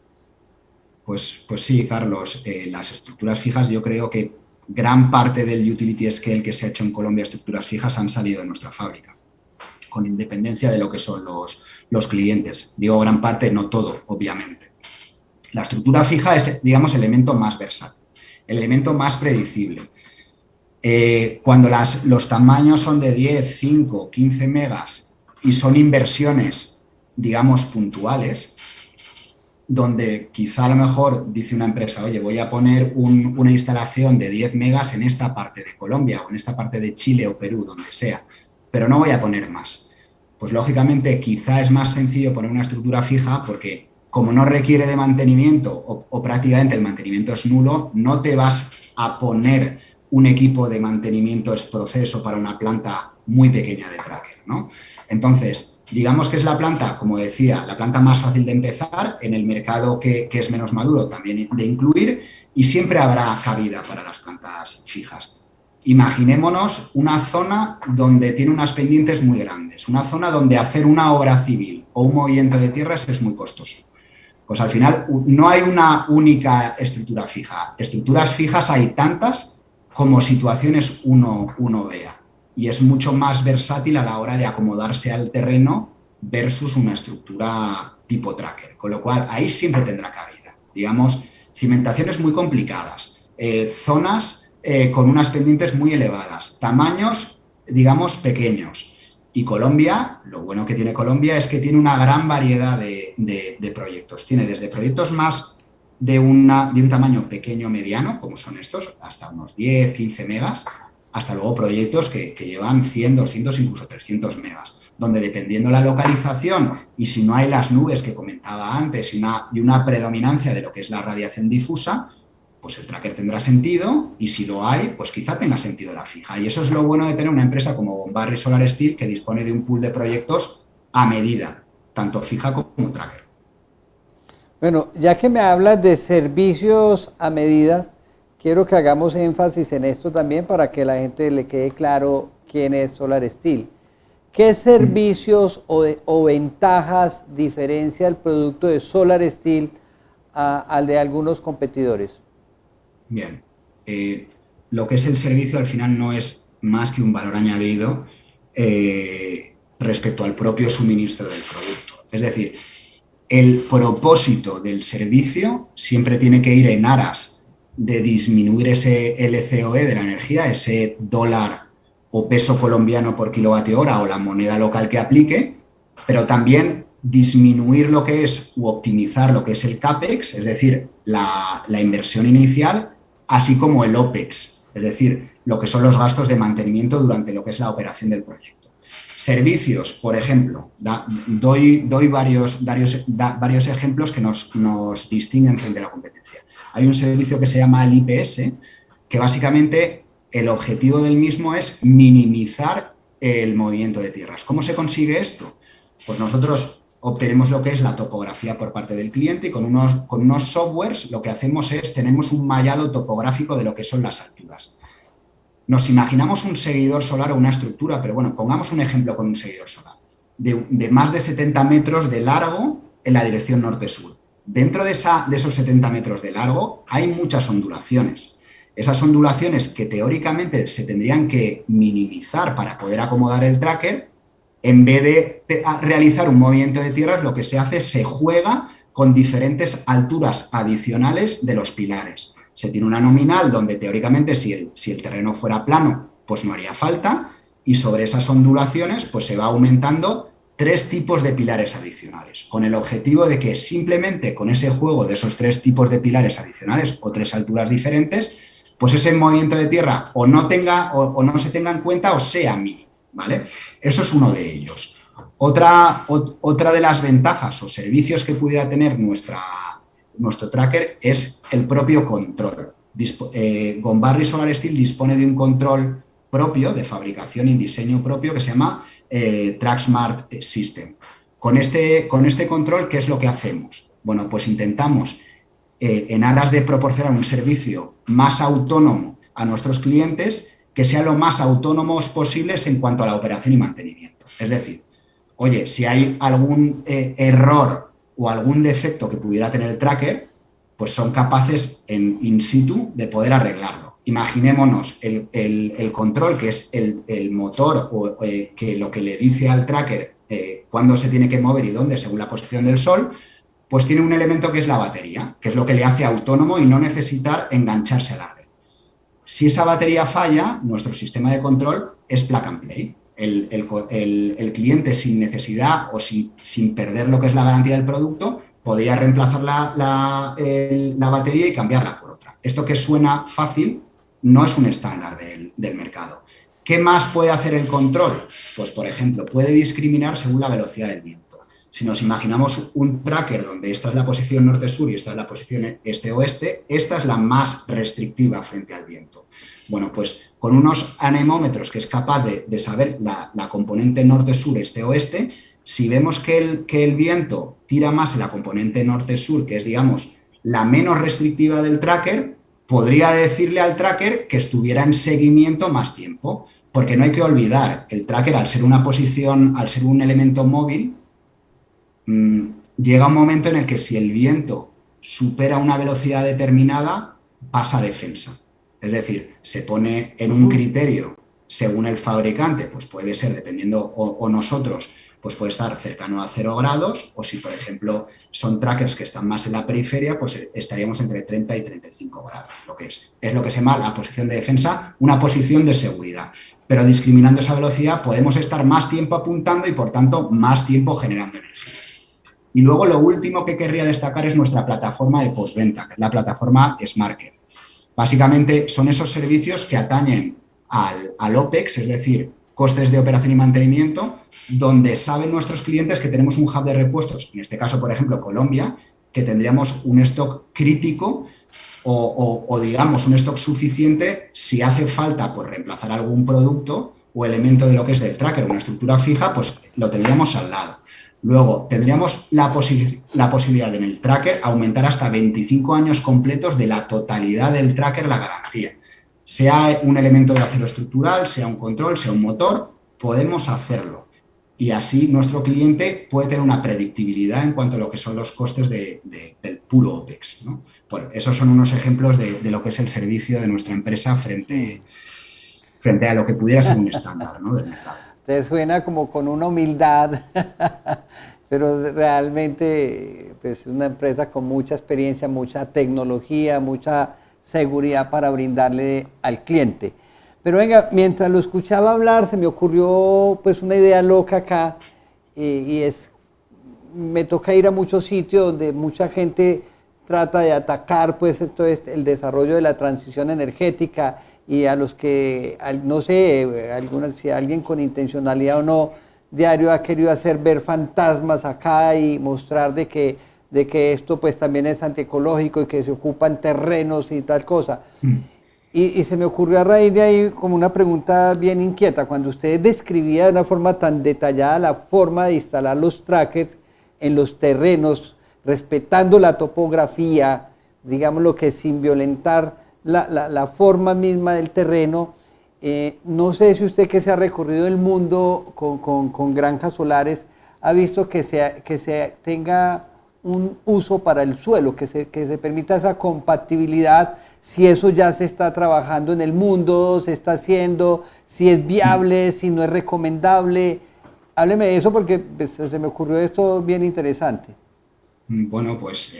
Pues sí, Carlos, las estructuras fijas, yo creo que gran parte del utility scale que se ha hecho en Colombia, estructuras fijas, han salido de nuestra fábrica, con independencia de lo que son los clientes. Digo gran parte, no todo, obviamente. La estructura fija es, digamos, el elemento más versátil, el elemento más predecible. Cuando los tamaños son de 10, 5, 15 megas y son inversiones, digamos, puntuales, donde quizá a lo mejor dice una empresa, oye, voy a poner una instalación de 10 megas en esta parte de Colombia o en esta parte de Chile o Perú, donde sea, pero no voy a poner más. Pues lógicamente quizá es más sencillo poner una estructura fija porque como no requiere de mantenimiento o prácticamente el mantenimiento es nulo, no te vas a poner un equipo de mantenimiento ex proceso para una planta muy pequeña de tracker, ¿no? Entonces, digamos que es la planta, como decía, la planta más fácil de empezar, en el mercado que es menos maduro también de incluir, y siempre habrá cabida para las plantas fijas. Imaginémonos una zona donde tiene unas pendientes muy grandes, una zona donde hacer una obra civil o un movimiento de tierras es muy costoso. Pues al final no hay una única estructura fija. Estructuras fijas hay tantas como situaciones uno vea. Y es mucho más versátil a la hora de acomodarse al terreno versus una estructura tipo tracker. Con lo cual, ahí siempre tendrá cabida. Digamos, cimentaciones muy complicadas, zonas con unas pendientes muy elevadas, tamaños, digamos, pequeños. Y Colombia, lo bueno que tiene Colombia es que tiene una gran variedad de proyectos. Tiene desde proyectos más de un tamaño pequeño mediano, como son estos, hasta unos 10, 15 megas, hasta luego proyectos que llevan 100, 200, incluso 300 megas, donde dependiendo la localización y si no hay las nubes que comentaba antes y una predominancia de lo que es la radiación difusa, pues el tracker tendrá sentido y si lo hay, pues quizá tenga sentido la fija. Y eso es lo bueno de tener una empresa como Gombarri Solar Steel que dispone de un pool de proyectos a medida, tanto fija como tracker. Bueno, ya que me hablas de servicios a medida, quiero que hagamos énfasis en esto también para que a la gente le quede claro quién es Solar Steel. ¿Qué servicios o ventajas diferencia el producto de Solar Steel al de algunos competidores? Bien, lo que es el servicio al final no es más que un valor añadido respecto al propio suministro del producto. Es decir, el propósito del servicio siempre tiene que ir en aras de disminuir ese LCOE de la energía, ese dólar o peso colombiano por kilovatio hora o la moneda local que aplique, pero también disminuir lo que es u optimizar lo que es el CAPEX, es decir, la inversión inicial, así como el OPEX, es decir, lo que son los gastos de mantenimiento durante lo que es la operación del proyecto. Servicios, por ejemplo, doy varios ejemplos que nos distinguen frente a la competencia. Hay un servicio que se llama el IPS, que básicamente el objetivo del mismo es minimizar el movimiento de tierras. ¿Cómo se consigue esto? Pues nosotros obtenemos lo que es la topografía por parte del cliente y con unos softwares lo que hacemos es, tenemos un mallado topográfico de lo que son las alturas. Nos imaginamos un seguidor solar o una estructura, pero bueno, pongamos un ejemplo con un seguidor solar, de más de 70 metros de largo en la dirección norte-sur. Dentro de esos 70 metros de largo hay muchas ondulaciones. Esas ondulaciones que teóricamente se tendrían que minimizar para poder acomodar el tracker, en vez de realizar un movimiento de tierras, lo que se hace es se juega con diferentes alturas adicionales de los pilares. Se tiene una nominal donde teóricamente si el terreno fuera plano, pues no haría falta, y sobre esas ondulaciones pues se va aumentando 3 tipos de pilares adicionales, con el objetivo de que simplemente con ese juego de esos 3 tipos de pilares adicionales o 3 alturas diferentes, pues ese movimiento de tierra o no se tenga en cuenta o sea mínimo. ¿Vale? Eso es uno de ellos. Otra de las ventajas o servicios que pudiera tener nuestro tracker es el propio control. Gombarri Solar Steel dispone de un control propio, de fabricación y diseño propio, que se llama TrackSmart System. Con este control, ¿qué es lo que hacemos? Bueno, pues intentamos, en aras de proporcionar un servicio más autónomo a nuestros clientes, que sean lo más autónomos posibles en cuanto a la operación y mantenimiento. Es decir, oye, si hay algún error o algún defecto que pudiera tener el tracker, pues son capaces in situ de poder arreglarlo. Imaginémonos el control, que es el motor o que lo que le dice al tracker cuándo se tiene que mover y dónde según la posición del sol, pues tiene un elemento que es la batería, que es lo que le hace autónomo y no necesitar engancharse a la red. Si esa batería falla, nuestro sistema de control es plug and play. El cliente sin necesidad o sin perder lo que es la garantía del producto podía reemplazar la batería y cambiarla por otra. Esto que suena fácil no es un estándar del mercado. ¿Qué más puede hacer el control? Pues, por ejemplo, puede discriminar según la velocidad del viento. Si nos imaginamos un tracker donde esta es la posición norte-sur y esta es la posición este-oeste, esta es la más restrictiva frente al viento. Bueno, pues con unos anemómetros que es capaz de saber la componente norte-sur, este-oeste, si vemos que el viento tira más en la componente norte-sur, que es, digamos, la menos restrictiva del tracker, podría decirle al tracker que estuviera en seguimiento más tiempo, porque no hay que olvidar, el tracker al ser una posición, al ser un elemento móvil, llega un momento en el que si el viento supera una velocidad determinada, pasa a defensa. Es decir, se pone en un criterio según el fabricante, pues puede ser, dependiendo, o nosotros, pues puede estar cercano a 0 grados, o si, por ejemplo, son trackers que están más en la periferia, pues estaríamos entre 30 y 35 grados, lo que es lo que se llama la posición de defensa, una posición de seguridad. Pero discriminando esa velocidad podemos estar más tiempo apuntando y, por tanto, más tiempo generando energía. Y luego lo último que querría destacar es nuestra plataforma de postventa, que es la plataforma SmartCare. Básicamente son esos servicios que atañen al OPEX, es decir, costes de operación y mantenimiento, donde saben nuestros clientes que tenemos un hub de repuestos, en este caso, por ejemplo, Colombia, que tendríamos un stock crítico o digamos, un stock suficiente si hace falta pues, reemplazar algún producto o elemento de lo que es del tracker, una estructura fija, pues lo tendríamos al lado. Luego, tendríamos la posibilidad de en el tracker aumentar hasta 25 años completos de la totalidad del tracker la garantía. Sea un elemento de acero estructural, sea un control, sea un motor, podemos hacerlo. Y así nuestro cliente puede tener una predictibilidad en cuanto a lo que son los costes del puro OPEX, ¿no? Pues esos son unos ejemplos de lo que es el servicio de nuestra empresa frente a lo que pudiera ser un estándar, ¿no? Del mercado. Te suena como con una humildad, pero realmente pues, es una empresa con mucha experiencia, mucha tecnología, mucha seguridad para brindarle al cliente. Pero venga, mientras lo escuchaba hablar, se me ocurrió pues una idea loca acá, y es, me toca ir a muchos sitios donde mucha gente trata de atacar pues esto es el desarrollo de la transición energética, y a los que, no sé, si alguien con intencionalidad o no, diario ha querido hacer ver fantasmas acá y mostrar de que esto pues también es antiecológico y que se ocupan terrenos y tal cosa. Y se me ocurrió a raíz de ahí como una pregunta bien inquieta. Cuando usted describía de una forma tan detallada la forma de instalar los trackers en los terrenos, respetando la topografía, digamos lo que sin violentar la forma misma del terreno, no sé si usted que se ha recorrido el mundo con granjas solares, ha visto que se tenga un uso para el suelo, que se permita esa compatibilidad, si eso ya se está trabajando en el mundo, se está haciendo, si es viable, si no es recomendable. Hábleme de eso porque pues, se me ocurrió esto bien interesante. Bueno, pues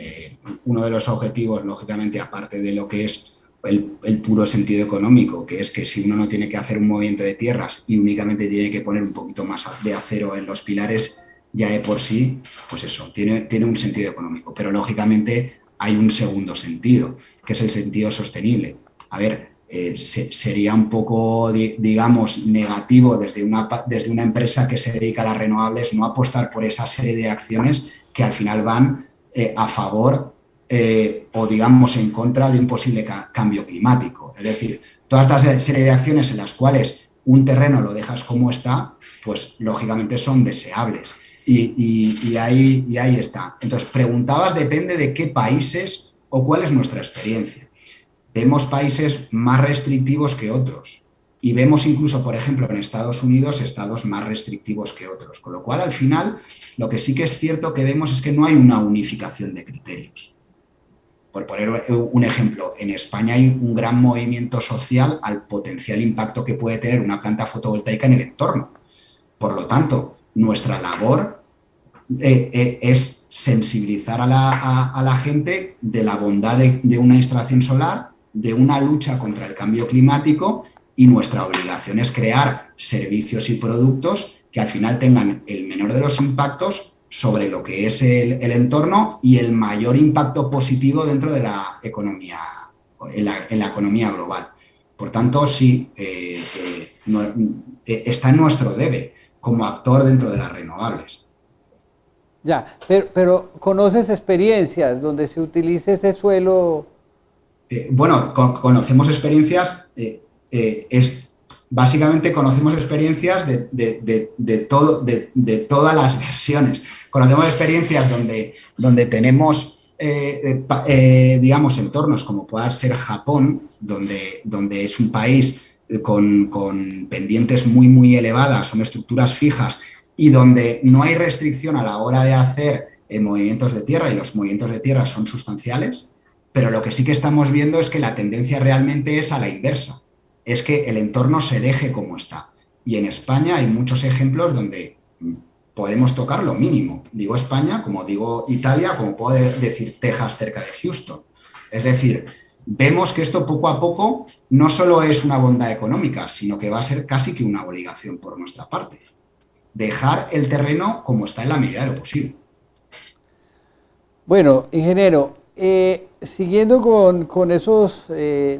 uno de los objetivos, lógicamente, aparte de lo que es el puro sentido económico, que es que si uno no tiene que hacer un movimiento de tierras y únicamente tiene que poner un poquito más de acero en los pilares, ya de por sí, pues eso, tiene un sentido económico. Pero lógicamente hay un segundo sentido, que es el sentido sostenible. A ver, sería un poco, digamos, negativo desde una empresa que se dedica a las renovables no apostar por esa serie de acciones que al final van a favor o digamos en contra de un posible cambio climático. Es decir, toda esta serie de acciones en las cuales un terreno lo dejas como está, pues lógicamente son deseables. Y ahí está. Entonces, preguntabas, depende de qué países o cuál es nuestra experiencia. Vemos países más restrictivos que otros y vemos incluso, por ejemplo, en Estados Unidos, estados más restrictivos que otros. Con lo cual, al final, lo que sí que es cierto que vemos es que no hay una unificación de criterios. Por poner un ejemplo, en España hay un gran movimiento social al potencial impacto que puede tener una planta fotovoltaica en el entorno. Por lo tanto, nuestra labor es sensibilizar a la gente de la bondad de una instalación solar, de una lucha contra el cambio climático, y nuestra obligación es crear servicios y productos que al final tengan el menor de los impactos sobre lo que es el entorno y el mayor impacto positivo dentro de la economía, en la economía global. Por tanto, sí, está en nuestro debe como actor dentro de las renovables. Ya, pero ¿conoces experiencias donde se utilice ese suelo? Bueno, conocemos experiencias, básicamente conocemos experiencias de todas las versiones. Conocemos experiencias donde tenemos, digamos, entornos como pueda ser Japón, donde es un país con pendientes muy, muy elevadas, son estructuras fijas y donde no hay restricción a la hora de hacer movimientos de tierra y los movimientos de tierra son sustanciales. Pero lo que sí que estamos viendo es que la tendencia realmente es a la inversa, es que el entorno se deje como está. Y en España hay muchos ejemplos donde podemos tocar lo mínimo. Digo España, como digo Italia, como puedo decir Texas cerca de Houston. Es decir, vemos que esto poco a poco no solo es una bondad económica, sino que va a ser casi que una obligación por nuestra parte. Dejar el terreno como está en la medida de lo posible. Bueno, ingeniero, siguiendo con esos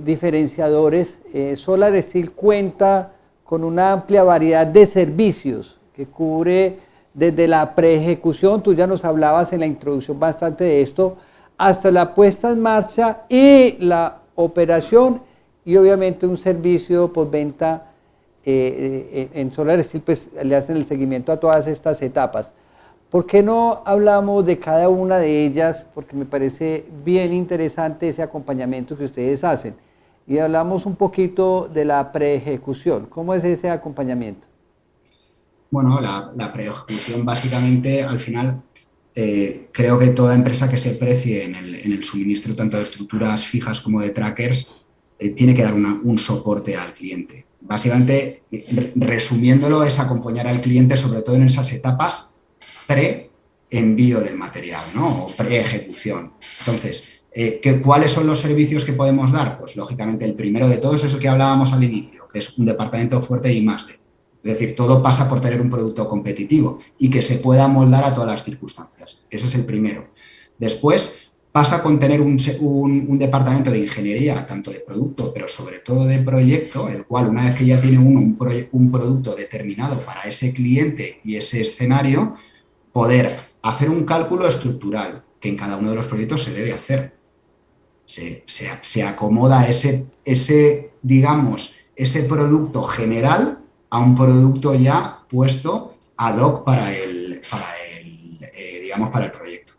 diferenciadores, Solar Steel cuenta con una amplia variedad de servicios que cubre desde la preejecución, tú ya nos hablabas en la introducción bastante de esto, hasta la puesta en marcha y la operación y obviamente un servicio postventa. En Solar Steel pues, le hacen el seguimiento a todas estas etapas. ¿Por qué no hablamos de cada una de ellas? Porque me parece bien interesante ese acompañamiento que ustedes hacen. Y hablamos un poquito de la preejecución. ¿Cómo es ese acompañamiento? Bueno, la preejecución básicamente, al final, creo que toda empresa que se precie en el suministro tanto de estructuras fijas como de trackers tiene que dar un soporte al cliente. Básicamente, resumiéndolo, es acompañar al cliente sobre todo en esas etapas pre-envío del material, ¿no? O pre-ejecución. Entonces, ¿cuáles son los servicios que podemos dar? Pues, lógicamente, el primero de todos es el que hablábamos al inicio, que es un departamento fuerte y I+D. Es decir, todo pasa por tener un producto competitivo y que se pueda moldar a todas las circunstancias. Ese es el primero. Después, pasa con tener un departamento de ingeniería, tanto de producto, pero sobre todo de proyecto, el cual una vez que ya tiene un producto determinado para ese cliente y ese escenario, poder hacer un cálculo estructural que en cada uno de los proyectos se debe hacer. Se acomoda digamos, ese producto general a un producto ya puesto ad hoc para el proyecto.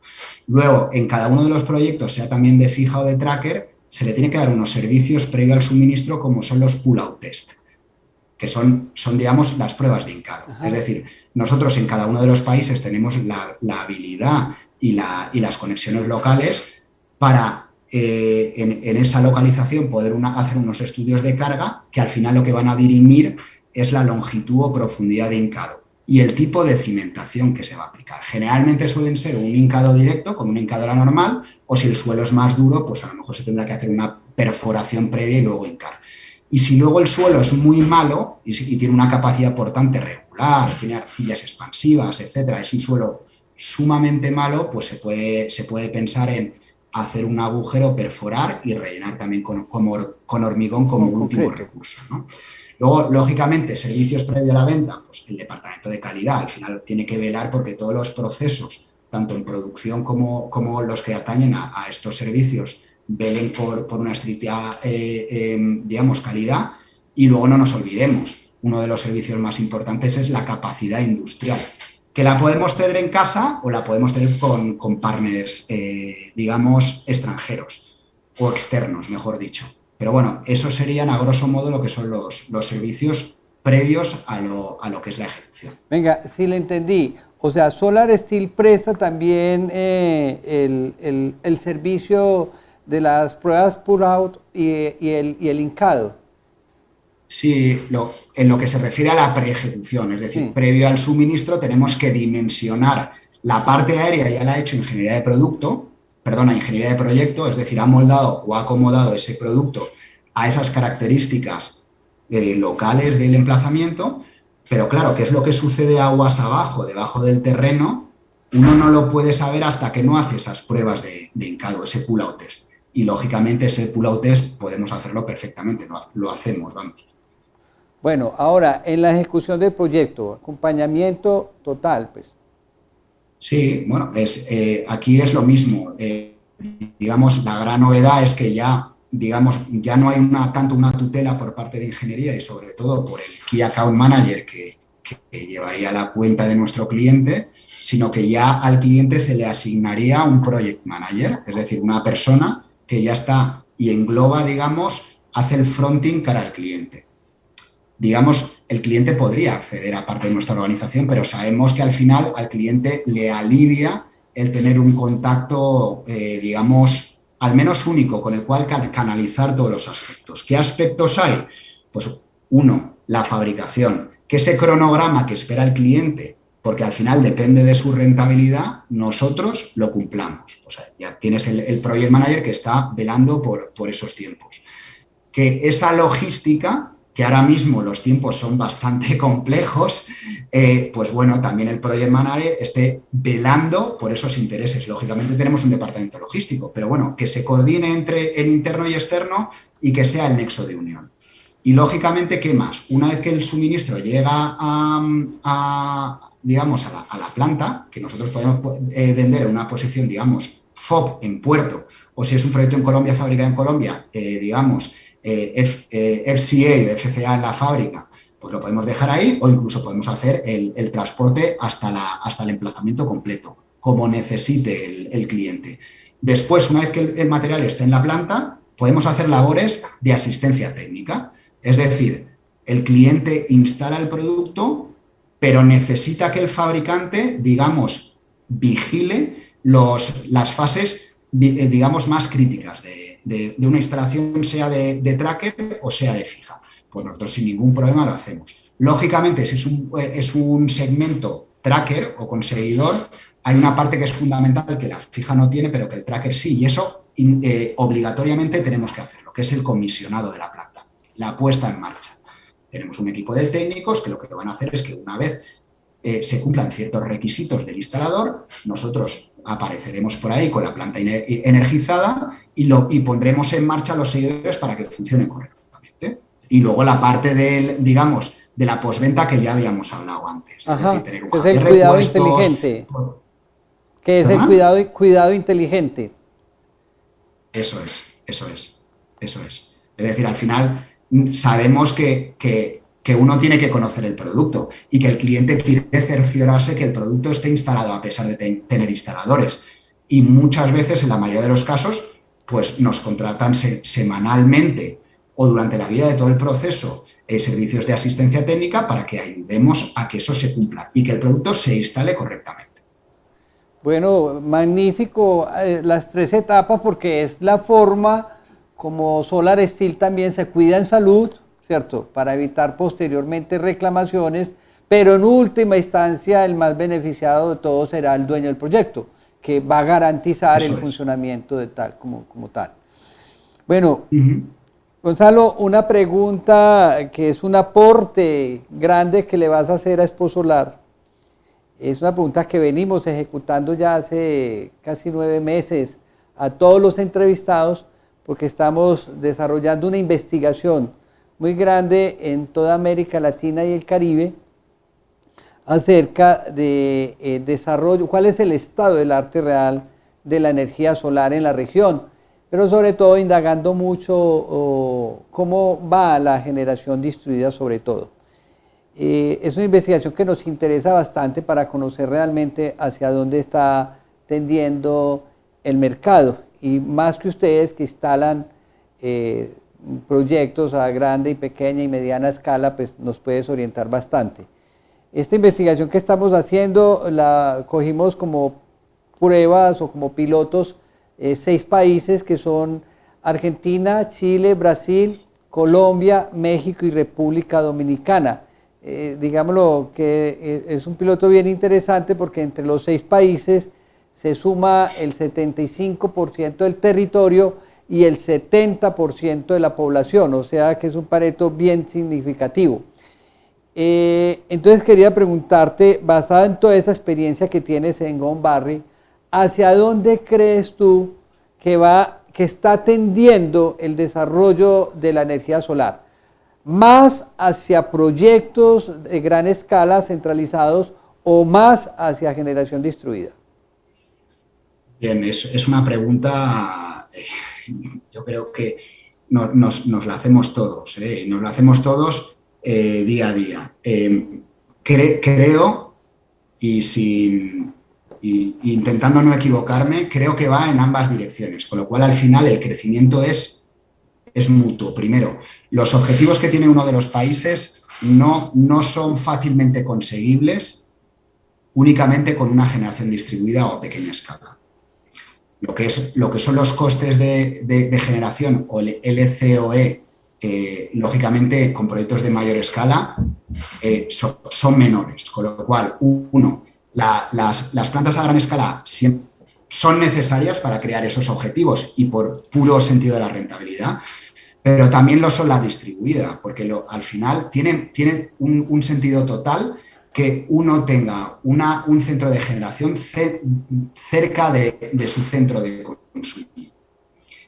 Luego, en cada uno de los proyectos, sea también de fija o de tracker, se le tiene que dar unos servicios previo al suministro como son los pull-out test, que son, digamos, las pruebas de hincado. Ajá. Es decir, nosotros en cada uno de los países tenemos la habilidad y las conexiones locales para, en esa localización, poder hacer unos estudios de carga que al final lo que van a dirimir es la longitud o profundidad de hincado y el tipo de cimentación que se va a aplicar. Generalmente suelen ser un hincado directo, como una hincadora normal, o si el suelo es más duro, pues a lo mejor se tendrá que hacer una perforación previa y luego hincar. Y si luego el suelo es muy malo y tiene una capacidad portante regular, tiene arcillas expansivas, etcétera, es un suelo sumamente malo, pues se puede pensar en hacer un agujero, perforar y rellenar también con hormigón como último recurso, ¿no? Luego, lógicamente, servicios previo a la venta, pues el departamento de calidad al final tiene que velar porque todos los procesos, tanto en producción como los que atañen a estos servicios, velen por una estricta, digamos, calidad. Y luego no nos olvidemos, uno de los servicios más importantes es la capacidad industrial, que la podemos tener en casa o la podemos tener con partners, digamos, extranjeros o externos, mejor dicho. Pero bueno, esos serían a grosso modo lo que son los servicios previos a lo que es la ejecución. Venga, sí le entendí. O sea, Solar Steel presta también el servicio de las pruebas pull-out y el hincado. Sí, en lo que se refiere a la preejecución, es decir, sí, previo al suministro tenemos que dimensionar la parte aérea, ya la ha hecho ingeniería de proyecto, es decir, ha moldado o ha acomodado ese producto a esas características locales del emplazamiento, pero claro, ¿qué es lo que sucede aguas abajo, debajo del terreno? uno no lo puede saber hasta que no hace esas pruebas de hincado, ese pull-out test. Y lógicamente ese pull-out test podemos hacerlo perfectamente, lo hacemos, vamos. Bueno, ahora, en la ejecución del proyecto, acompañamiento total, pues. Sí, bueno, aquí es lo mismo. Digamos, la gran novedad es que ya no hay tanto una tutela por parte de ingeniería y sobre todo por el Key Account Manager que llevaría la cuenta de nuestro cliente, sino que ya al cliente se le asignaría un Project Manager, es decir, una persona que ya está y engloba, digamos, hace el fronting cara al cliente. Digamos, el cliente podría acceder a parte de nuestra organización, pero sabemos que al final al cliente le alivia el tener un contacto, digamos, al menos único, con el cual canalizar todos los aspectos. ¿Qué aspectos hay? Pues uno, la fabricación, que ese cronograma que espera el cliente, porque al final depende de su rentabilidad, nosotros lo cumplamos. O sea, ya tienes el Project Manager que está velando por esos tiempos. Que esa logística, que ahora mismo los tiempos son bastante complejos, pues bueno, también el Project Manager esté velando por esos intereses. Lógicamente tenemos un departamento logístico, pero bueno, que se coordine entre el interno y externo y que sea el nexo de unión. Y lógicamente, ¿qué más? Una vez que el suministro llega digamos, a la planta, que nosotros podemos vender en una posición, digamos, FOB en puerto, o si es un proyecto en Colombia, fabricado en Colombia, digamos, FCA o FCA en la fábrica, pues lo podemos dejar ahí o incluso podemos hacer el transporte hasta el emplazamiento completo, como necesite el cliente. Después, una vez que el material esté en la planta, podemos hacer labores de asistencia técnica. Es decir, el cliente instala el producto, pero necesita que el fabricante, digamos, vigile las fases, digamos, más críticas de una instalación, sea de tracker o sea de fija. Pues nosotros sin ningún problema lo hacemos. Lógicamente, si es un segmento tracker o con seguidor, hay una parte que es fundamental que la fija no tiene, pero que el tracker sí, y eso obligatoriamente tenemos que hacerlo, que es el comisionado de la planta, la puesta en marcha. Tenemos un equipo de técnicos que lo que van a hacer es que una vez se cumplan ciertos requisitos del instalador, nosotros apareceremos por ahí con la planta energizada y pondremos en marcha los seguidores para que funcionen correctamente. Y luego la parte digamos, de la postventa que ya habíamos hablado antes. Ajá, es decir, tener un que es hub de el cuidado repuestos, inteligente. Que es el cuidado inteligente. Eso es. Es decir, al final sabemos que uno tiene que conocer el producto y que el cliente quiere cerciorarse que el producto esté instalado a pesar de tener instaladores. Y muchas veces, en la mayoría de los casos, pues nos contratan semanalmente o durante la vida de todo el proceso servicios de asistencia técnica para que ayudemos a que eso se cumpla y que el producto se instale correctamente. Bueno, magnífico las 3 etapas porque es la forma como Solar Steel también se cuida en salud, ¿cierto? Para evitar posteriormente reclamaciones, pero en última instancia el más beneficiado de todo será el dueño del proyecto, que va a garantizar el funcionamiento de tal como tal. Bueno, Gonzalo, una pregunta que es un aporte grande que le vas a hacer a Expo Solar. Es una pregunta que venimos ejecutando ya hace casi 9 meses a todos los entrevistados porque estamos desarrollando una investigación muy grande en toda América Latina y el Caribe acerca de desarrollo, cuál es el estado del arte real de la energía solar en la región, pero sobre todo indagando mucho cómo va la generación distribuida sobre todo. Es una investigación que nos interesa bastante para conocer realmente hacia dónde está tendiendo el mercado y más que ustedes que instalan proyectos a grande y pequeña y mediana escala, pues nos puedes orientar bastante. Esta investigación que estamos haciendo la cogimos como pruebas o como pilotos 6 países que son Argentina, Chile, Brasil, Colombia, México y República Dominicana. Digámoslo que es un piloto bien interesante porque entre los 6 países se suma el 75% del territorio y el 70% de la población, o sea que es un Pareto bien significativo. Entonces quería preguntarte, basado en toda esa experiencia que tienes en Gone Barry, ¿hacia dónde crees tú que está tendiendo el desarrollo de la energía solar? ¿Más hacia proyectos de gran escala centralizados o más hacia generación distribuida? Bien, es una pregunta, yo creo que nos la hacemos todos, nos la hacemos todos día a día. Creo, y intentando no equivocarme, creo que va en ambas direcciones, con lo cual al final el crecimiento es mutuo. Primero, los objetivos que tiene uno de los países no son fácilmente conseguibles únicamente con una generación distribuida o a pequeña escala. Lo que son los costes de generación o el LCOE, lógicamente con proyectos de mayor escala, son menores, con lo cual, las plantas a gran escala son necesarias para crear esos objetivos y por puro sentido de la rentabilidad, pero también lo son la distribuida, porque al final tiene un sentido total que uno tenga un centro de generación cerca de su centro de consumo.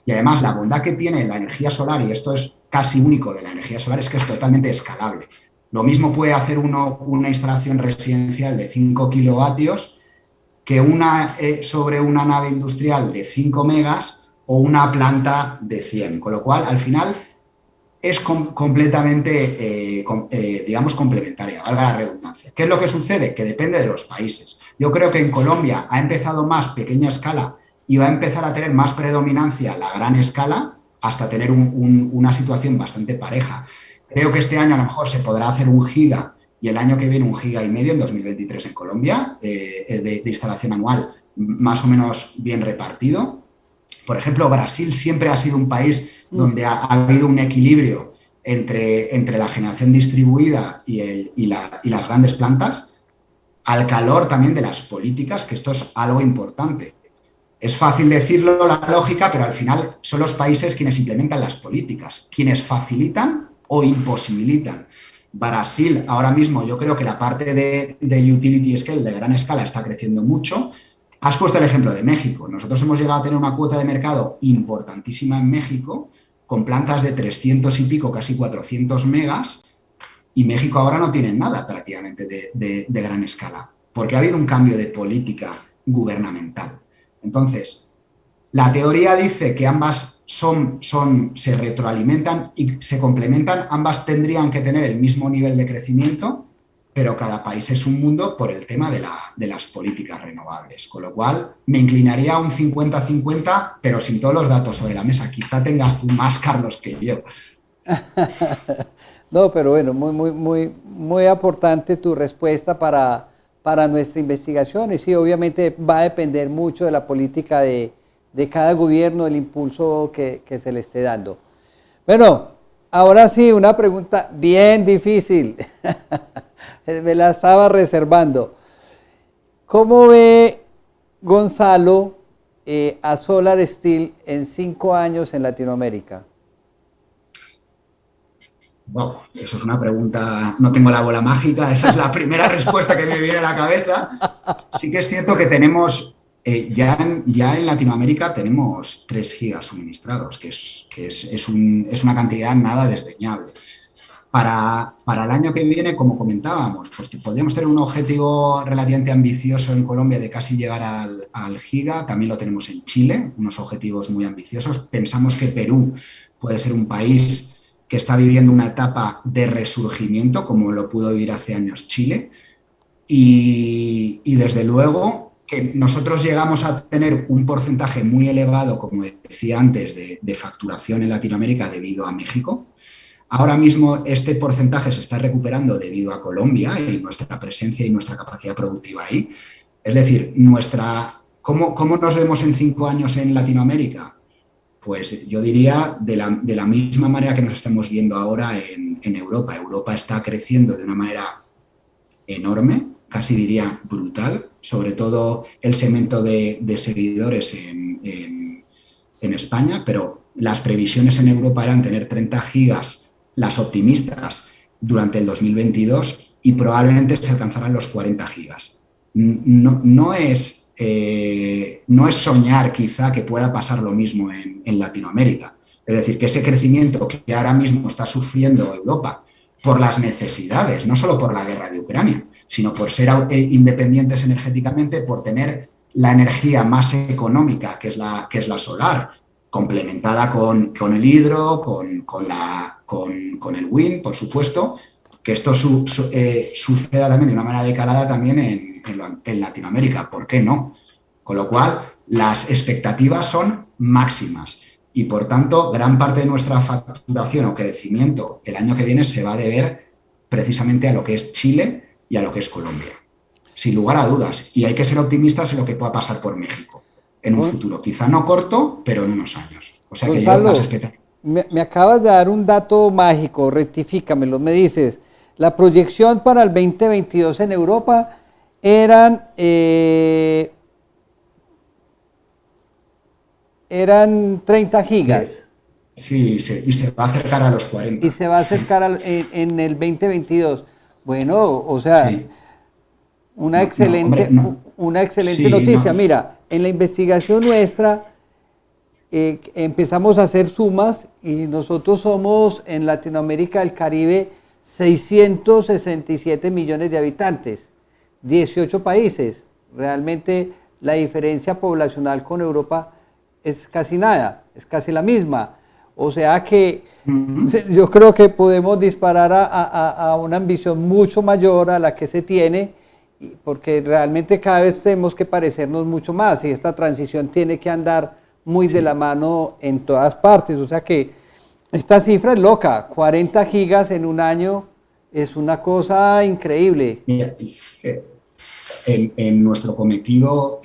Y además la bondad que tiene la energía solar, y esto es casi único de la energía solar, es que es totalmente escalable. Lo mismo puede hacer una instalación residencial de 5 kilovatios que sobre una nave industrial de 5 megas o una planta de 100. Con lo cual, al final, es completamente, digamos, complementaria, valga la redundancia. ¿Qué es lo que sucede? Que depende de los países. Yo creo que en Colombia ha empezado más pequeña escala y va a empezar a tener más predominancia la gran escala hasta tener una situación bastante pareja. Creo que este año a lo mejor se podrá hacer 1 giga y el año que viene 1,5 giga en 2023 en Colombia, de instalación anual más o menos bien repartido. Por ejemplo, Brasil siempre ha sido un país donde ha habido un equilibrio entre la generación distribuida y las grandes plantas, al calor también de las políticas, que esto es algo importante. Es fácil decirlo, la lógica, pero al final son los países quienes implementan las políticas, quienes facilitan o imposibilitan. Brasil, ahora mismo, yo creo que la parte de utility scale, de gran escala, está creciendo mucho. Has puesto el ejemplo de México. Nosotros hemos llegado a tener una cuota de mercado importantísima en México, con plantas de 300 y pico, casi 400 megas, y México ahora no tiene nada prácticamente de gran escala, porque ha habido un cambio de política gubernamental. Entonces, la teoría dice que ambas se retroalimentan y se complementan, ambas tendrían que tener el mismo nivel de crecimiento, pero cada país es un mundo por el tema de las políticas renovables. Con lo cual, me inclinaría a un 50-50, pero sin todos los datos sobre la mesa. Quizá tengas tú más, Carlos, que yo. No, pero bueno, muy aportante tu respuesta para nuestra investigación. Y sí, obviamente va a depender mucho de la política de cada gobierno, el impulso que se le esté dando. Bueno, ahora sí, una pregunta bien difícil. Me la estaba reservando. ¿Cómo ve Gonzalo a Solar Steel en 5 años en Latinoamérica? Wow, eso es una pregunta, no tengo la bola mágica, esa es la primera respuesta que me viene a la cabeza. Sí que es cierto que tenemos, ya en Latinoamérica tenemos 3 gigas suministrados, que es una cantidad nada desdeñable. Para el año que viene, como comentábamos, pues podríamos tener un objetivo relativamente ambicioso en Colombia de casi llegar al giga, también lo tenemos en Chile, unos objetivos muy ambiciosos. Pensamos que Perú puede ser un país que está viviendo una etapa de resurgimiento, como lo pudo vivir hace años Chile, y desde luego que nosotros llegamos a tener un porcentaje muy elevado, como decía antes, de facturación en Latinoamérica debido a México. Ahora mismo este porcentaje se está recuperando debido a Colombia y nuestra presencia y nuestra capacidad productiva ahí. Es decir, ¿cómo nos vemos en 5 años en Latinoamérica? Pues yo diría de la misma manera que nos estamos viendo ahora en Europa. Europa está creciendo de una manera enorme, casi diría brutal, sobre todo el segmento de seguidores en España, pero las previsiones en Europa eran tener 30 gigas, las optimistas, durante el 2022 y probablemente se alcanzarán los 40 gigas. No es soñar quizá que pueda pasar lo mismo en Latinoamérica. Es decir, que ese crecimiento que ahora mismo está sufriendo Europa por las necesidades, no solo por la guerra de Ucrania, sino por ser independientes energéticamente, por tener la energía más económica, que es la solar, complementada con el hidro, con el wind, por supuesto, que esto suceda también de una manera decalada también en Latinoamérica. ¿Por qué no? Con lo cual, las expectativas son máximas y, por tanto, gran parte de nuestra facturación o crecimiento el año que viene se va a deber precisamente a lo que es Chile y a lo que es Colombia. Sin lugar a dudas. Y hay que ser optimistas en lo que pueda pasar por México en un futuro. Quizá no corto, pero en unos años. O sea que Gonzalo, yo las expectativas. me acabas de dar un dato mágico, rectifícamelo, me dices, la proyección para el 2022 en Europa eran 30 gigas. Sí, y se va a acercar a los 40. Y se va a acercar en el 2022. Bueno, o sea, Sí. una No, excelente, hombre, no. una excelente Sí, noticia. no. Mira, en la investigación nuestra empezamos a hacer sumas y nosotros somos en Latinoamérica del Caribe 667 millones de habitantes, 18 países. Realmente la diferencia poblacional con Europa es casi nada, es casi la misma. O sea que yo creo que podemos disparar a una ambición mucho mayor a la que se tiene, porque realmente cada vez tenemos que parecernos mucho más y esta transición tiene que andar muy de la mano en todas partes. O sea que esta cifra es loca, 40 gigas en un año es una cosa increíble. Mira, en nuestro cometido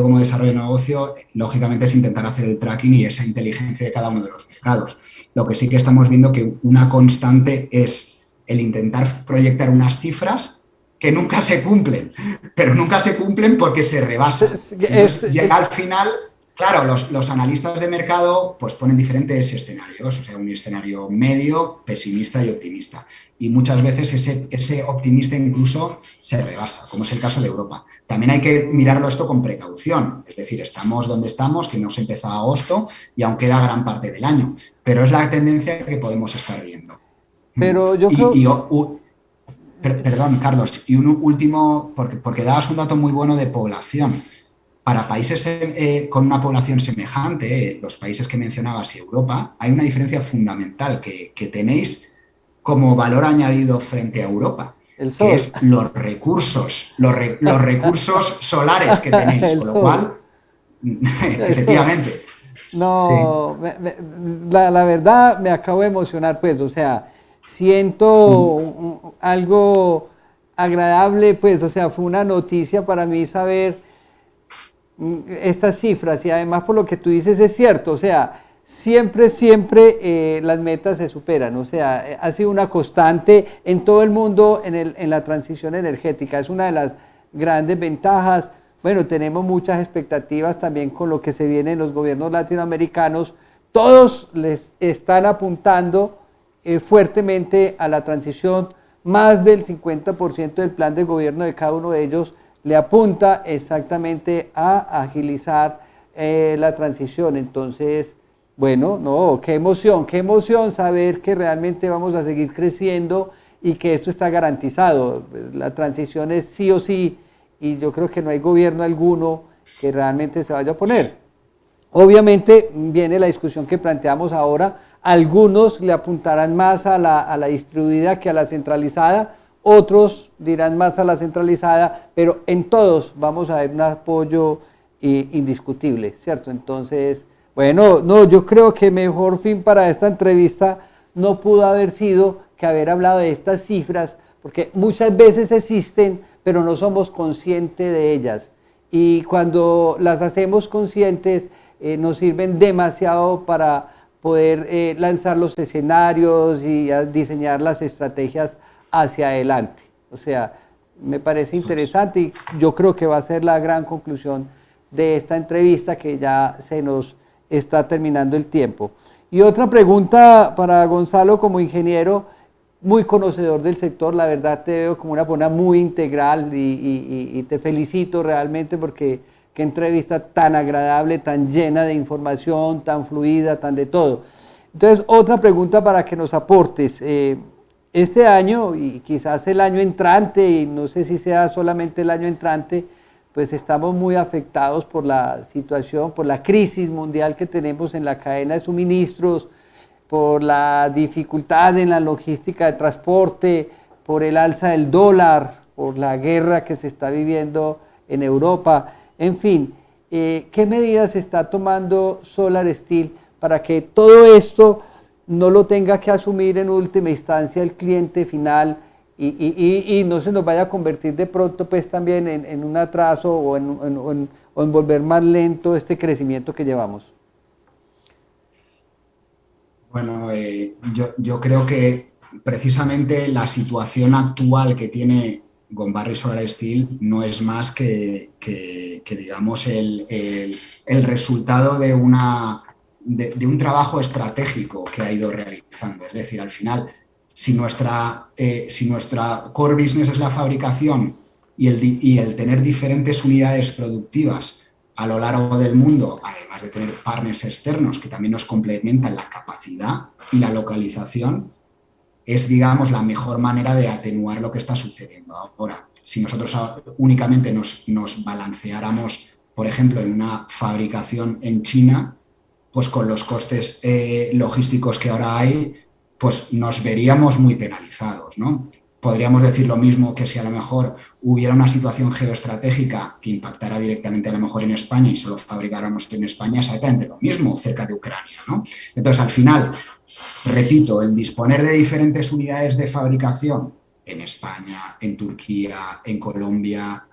como desarrollo de negocio, lógicamente es intentar hacer el tracking y esa inteligencia de cada uno de los mercados. Lo que sí que estamos viendo que una constante es el intentar proyectar unas cifras que nunca se cumplen, pero nunca se cumplen porque se rebasan. Entonces, llega al final, claro, los analistas de mercado pues ponen diferentes escenarios, o sea, un escenario medio, pesimista y optimista. Y muchas veces ese optimista incluso se rebasa, como es el caso de Europa. También hay que mirarlo esto con precaución, es decir, estamos donde estamos, que no se empezó a agosto y aún queda gran parte del año, pero es la tendencia que podemos estar viendo. Pero yo creo... Perdón, Carlos, y un último, porque dabas un dato muy bueno de población. Para países con una población semejante, los países que mencionabas y Europa, hay una diferencia fundamental que tenéis como valor añadido frente a Europa, que es los recursos solares que tenéis, con lo cual, efectivamente. No, sí. La verdad me acabo de emocionar, pues, o sea, siento algo agradable, pues, o sea, fue una noticia para mí saber estas cifras y además por lo que tú dices es cierto, o sea, siempre las metas se superan, o sea, ha sido una constante en todo el mundo en la transición energética, es una de las grandes ventajas. Bueno, tenemos muchas expectativas también con lo que se viene en los gobiernos latinoamericanos, todos les están apuntando fuertemente a la transición, más del 50% del plan de gobierno de cada uno de ellos le apunta exactamente a agilizar la transición. Entonces, bueno, no, qué emoción saber que realmente vamos a seguir creciendo y que esto está garantizado. La transición es sí o sí y yo creo que no hay gobierno alguno que realmente se vaya a oponer. Obviamente viene la discusión que planteamos ahora, algunos le apuntarán más a la distribuida que a la centralizada, otros dirán más a la centralizada, pero en todos vamos a ver un apoyo indiscutible, ¿cierto? Entonces, bueno, no, yo creo que mejor fin para esta entrevista no pudo haber sido que haber hablado de estas cifras, porque muchas veces existen, pero no somos conscientes de ellas. Y cuando las hacemos conscientes, nos sirven demasiado para poder lanzar los escenarios y diseñar las estrategias hacia adelante. O sea, me parece interesante y yo creo que va a ser la gran conclusión de esta entrevista, que ya se nos está terminando el tiempo. Y otra pregunta para Gonzalo como ingeniero, muy conocedor del sector, la verdad te veo como una persona muy integral y te felicito realmente porque qué entrevista tan agradable, tan llena de información, tan fluida, tan de todo. Entonces, otra pregunta para que nos aportes. Este año y quizás el año entrante, y no sé si sea solamente el año entrante, pues estamos muy afectados por la situación, por la crisis mundial que tenemos en la cadena de suministros, por la dificultad en la logística de transporte, por el alza del dólar, por la guerra que se está viviendo en Europa. En fin, ¿qué medidas está tomando Solar Steel para que todo esto no lo tenga que asumir en última instancia el cliente final y no se nos vaya a convertir de pronto pues también en un atraso o en volver más lento este crecimiento que llevamos? Bueno, yo creo que precisamente la situación actual que tiene Gombarri Solar Steel no es más que digamos, el resultado de un trabajo estratégico que ha ido realizando. Es decir, al final, si nuestra core business es la fabricación y el tener diferentes unidades productivas a lo largo del mundo, además de tener partners externos que también nos complementan la capacidad y la localización, es, digamos, la mejor manera de atenuar lo que está sucediendo ahora. Si nosotros únicamente nos balanceáramos, por ejemplo, en una fabricación en China, pues con los costes logísticos que ahora hay, pues nos veríamos muy penalizados, ¿no? Podríamos decir lo mismo que si a lo mejor hubiera una situación geoestratégica que impactara directamente a lo mejor en España y solo fabricáramos en España, exactamente lo mismo, cerca de Ucrania, ¿no? Entonces, al final, repito, el disponer de diferentes unidades de fabricación en España, en Turquía, en Colombia,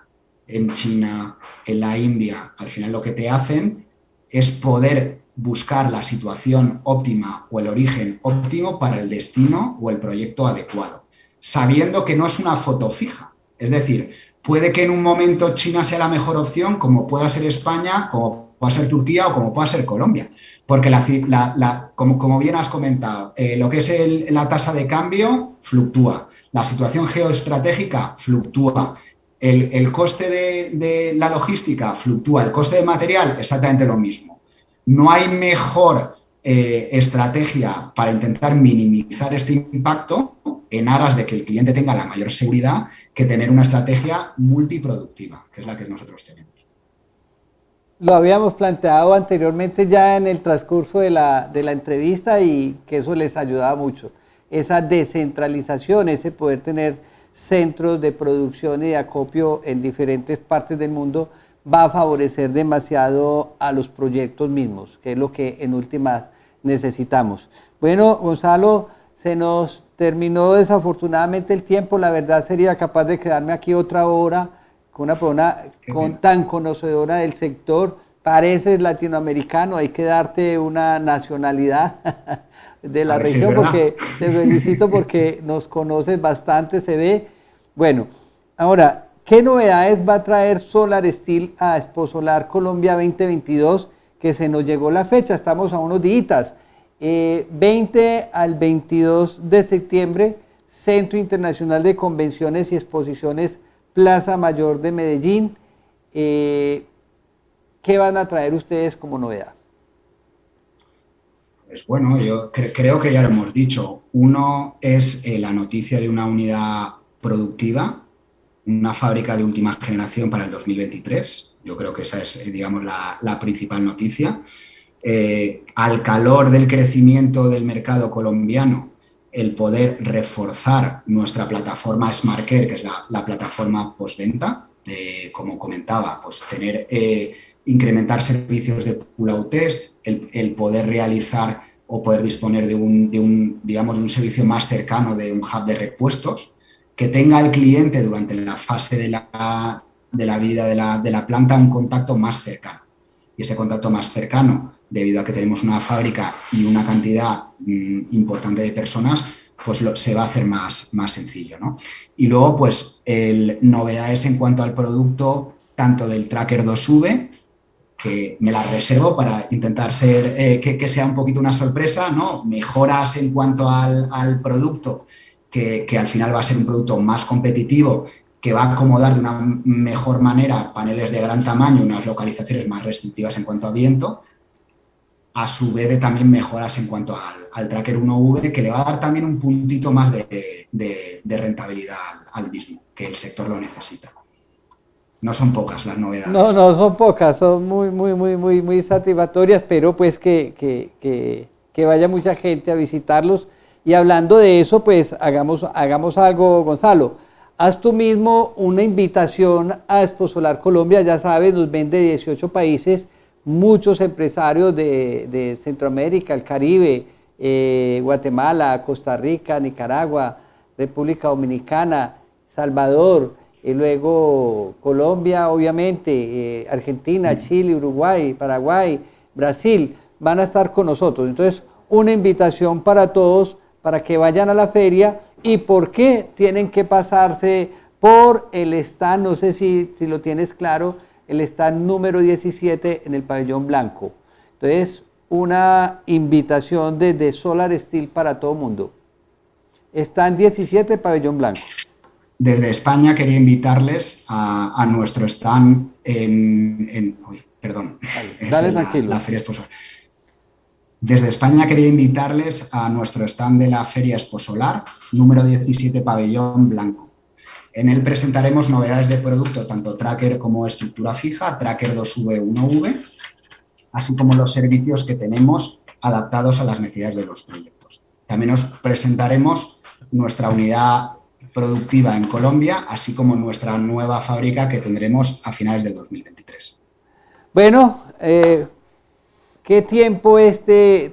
en China, en la India, al final lo que te hacen es poder buscar la situación óptima o el origen óptimo para el destino o el proyecto adecuado, sabiendo que no es una foto fija. Es decir, puede que en un momento China sea la mejor opción, como pueda ser España, como pueda ser Turquía o como pueda ser Colombia. Porque, como bien has comentado, lo que es la tasa de cambio fluctúa, la situación geoestratégica fluctúa, el coste de la logística fluctúa, el coste de material exactamente lo mismo. No hay mejor estrategia para intentar minimizar este impacto en aras de que el cliente tenga la mayor seguridad que tener una estrategia multiproductiva, que es la que nosotros tenemos. Lo habíamos planteado anteriormente ya en el transcurso de la entrevista y que eso les ayudaba mucho. Esa descentralización, ese poder tener centros de producción y de acopio en diferentes partes del mundo va a favorecer demasiado a los proyectos mismos, que es lo que en últimas necesitamos. Bueno, Gonzalo, se nos terminó desafortunadamente el tiempo. La verdad sería capaz de quedarme aquí otra hora con una persona tan conocedora del sector. Pareces latinoamericano, hay que darte una nacionalidad de la región, porque te felicito porque nos conoces bastante, se ve. Bueno, ahora, ¿qué novedades va a traer Solar Steel a Exposolar Colombia 2022? Que se nos llegó la fecha, estamos a unos días. 20 al 22 de septiembre, Centro Internacional de Convenciones y Exposiciones Plaza Mayor de Medellín. ¿Qué van a traer ustedes como novedad? Pues bueno, yo creo que ya lo hemos dicho. Uno es la noticia de una unidad productiva, una fábrica de última generación para el 2023. Yo creo que esa es, digamos, la principal noticia. Al calor del crecimiento del mercado colombiano, el poder reforzar nuestra plataforma SmartCare, que es la plataforma postventa, como comentaba, pues incrementar servicios de pull-out test, el poder realizar o poder disponer de un servicio más cercano, de un hub de repuestos, que tenga el cliente durante la fase de la vida de la planta un contacto más cercano. Y ese contacto más cercano, debido a que tenemos una fábrica y una cantidad importante de personas, pues se va a hacer más sencillo, ¿no? Y luego, pues, novedades en cuanto al producto, tanto del Tracker 2V, que me la reservo para intentar que sea un poquito una sorpresa, ¿no? Mejoras en cuanto al producto que al final va a ser un producto más competitivo, que va a acomodar de una mejor manera paneles de gran tamaño, unas localizaciones más restrictivas en cuanto a viento, a su vez de también mejoras en cuanto al Tracker 1V, que le va a dar también un puntito más de rentabilidad al mismo, que el sector lo necesita. No son pocas las novedades. No son pocas, son muy satisfactorias, pero pues que vaya mucha gente a visitarlos. Y hablando de eso, pues hagamos algo, Gonzalo. Haz tú mismo una invitación a Expo Solar Colombia, ya sabes, nos ven de 18 países, muchos empresarios de Centroamérica, el Caribe, Guatemala, Costa Rica, Nicaragua, República Dominicana, Salvador, y luego Colombia, obviamente, Argentina, Chile, Uruguay, Paraguay, Brasil, van a estar con nosotros. Entonces, una invitación para todos para que vayan a la feria. ¿Y por qué tienen que pasarse por el stand? No sé si lo tienes claro, el stand número 17 en el pabellón blanco. Entonces, una invitación desde Solar Steel para todo el mundo. Stand 17, pabellón blanco. Desde España quería invitarles a nuestro stand Dale tranquilo. La Feria Expo Solar. Desde España quería invitarles a nuestro stand de la Feria Expo Solar, número 17, pabellón blanco. En él presentaremos novedades de producto, tanto tracker como estructura fija, tracker 2V, 1V, así como los servicios que tenemos adaptados a las necesidades de los proyectos. También os presentaremos nuestra unidad productiva en Colombia, así como nuestra nueva fábrica que tendremos a finales del 2023. Bueno, qué tiempo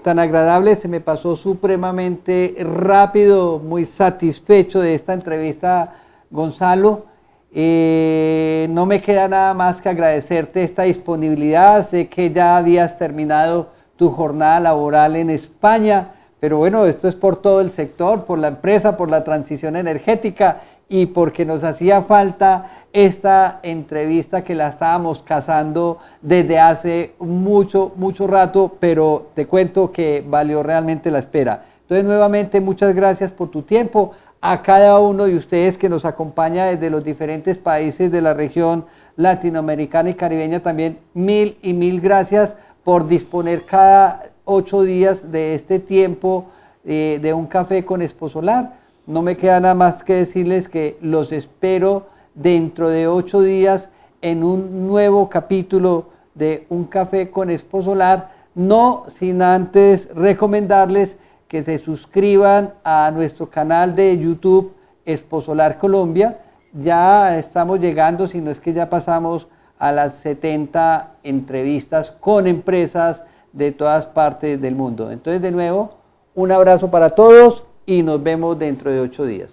tan agradable, se me pasó supremamente rápido, muy satisfecho de esta entrevista, Gonzalo. No me queda nada más que agradecerte esta disponibilidad. Sé que ya habías terminado tu jornada laboral en España, pero bueno, esto es por todo el sector, por la empresa, por la transición energética y porque nos hacía falta esta entrevista que la estábamos cazando desde hace mucho rato, pero te cuento que valió realmente la espera. Entonces, nuevamente, muchas gracias por tu tiempo. A cada uno de ustedes que nos acompaña desde los diferentes países de la región latinoamericana y caribeña, también mil y mil gracias por disponer cada 8 días de este tiempo de un café con Expo Solar. No me queda nada más que decirles que los espero dentro de 8 días en un nuevo capítulo de Un Café con Expo Solar, no sin antes recomendarles que se suscriban a nuestro canal de YouTube Expo Solar Colombia. Ya estamos llegando, si no es que ya pasamos a las 70 entrevistas con empresas de todas partes del mundo. Entonces, de nuevo, un abrazo para todos y nos vemos dentro de 8 días.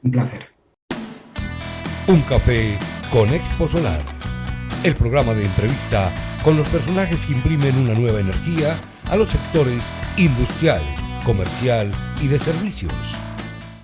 Un placer. Un café con Expo Solar, el programa de entrevista con los personajes que imprimen una nueva energía a los sectores industrial, comercial y de servicios.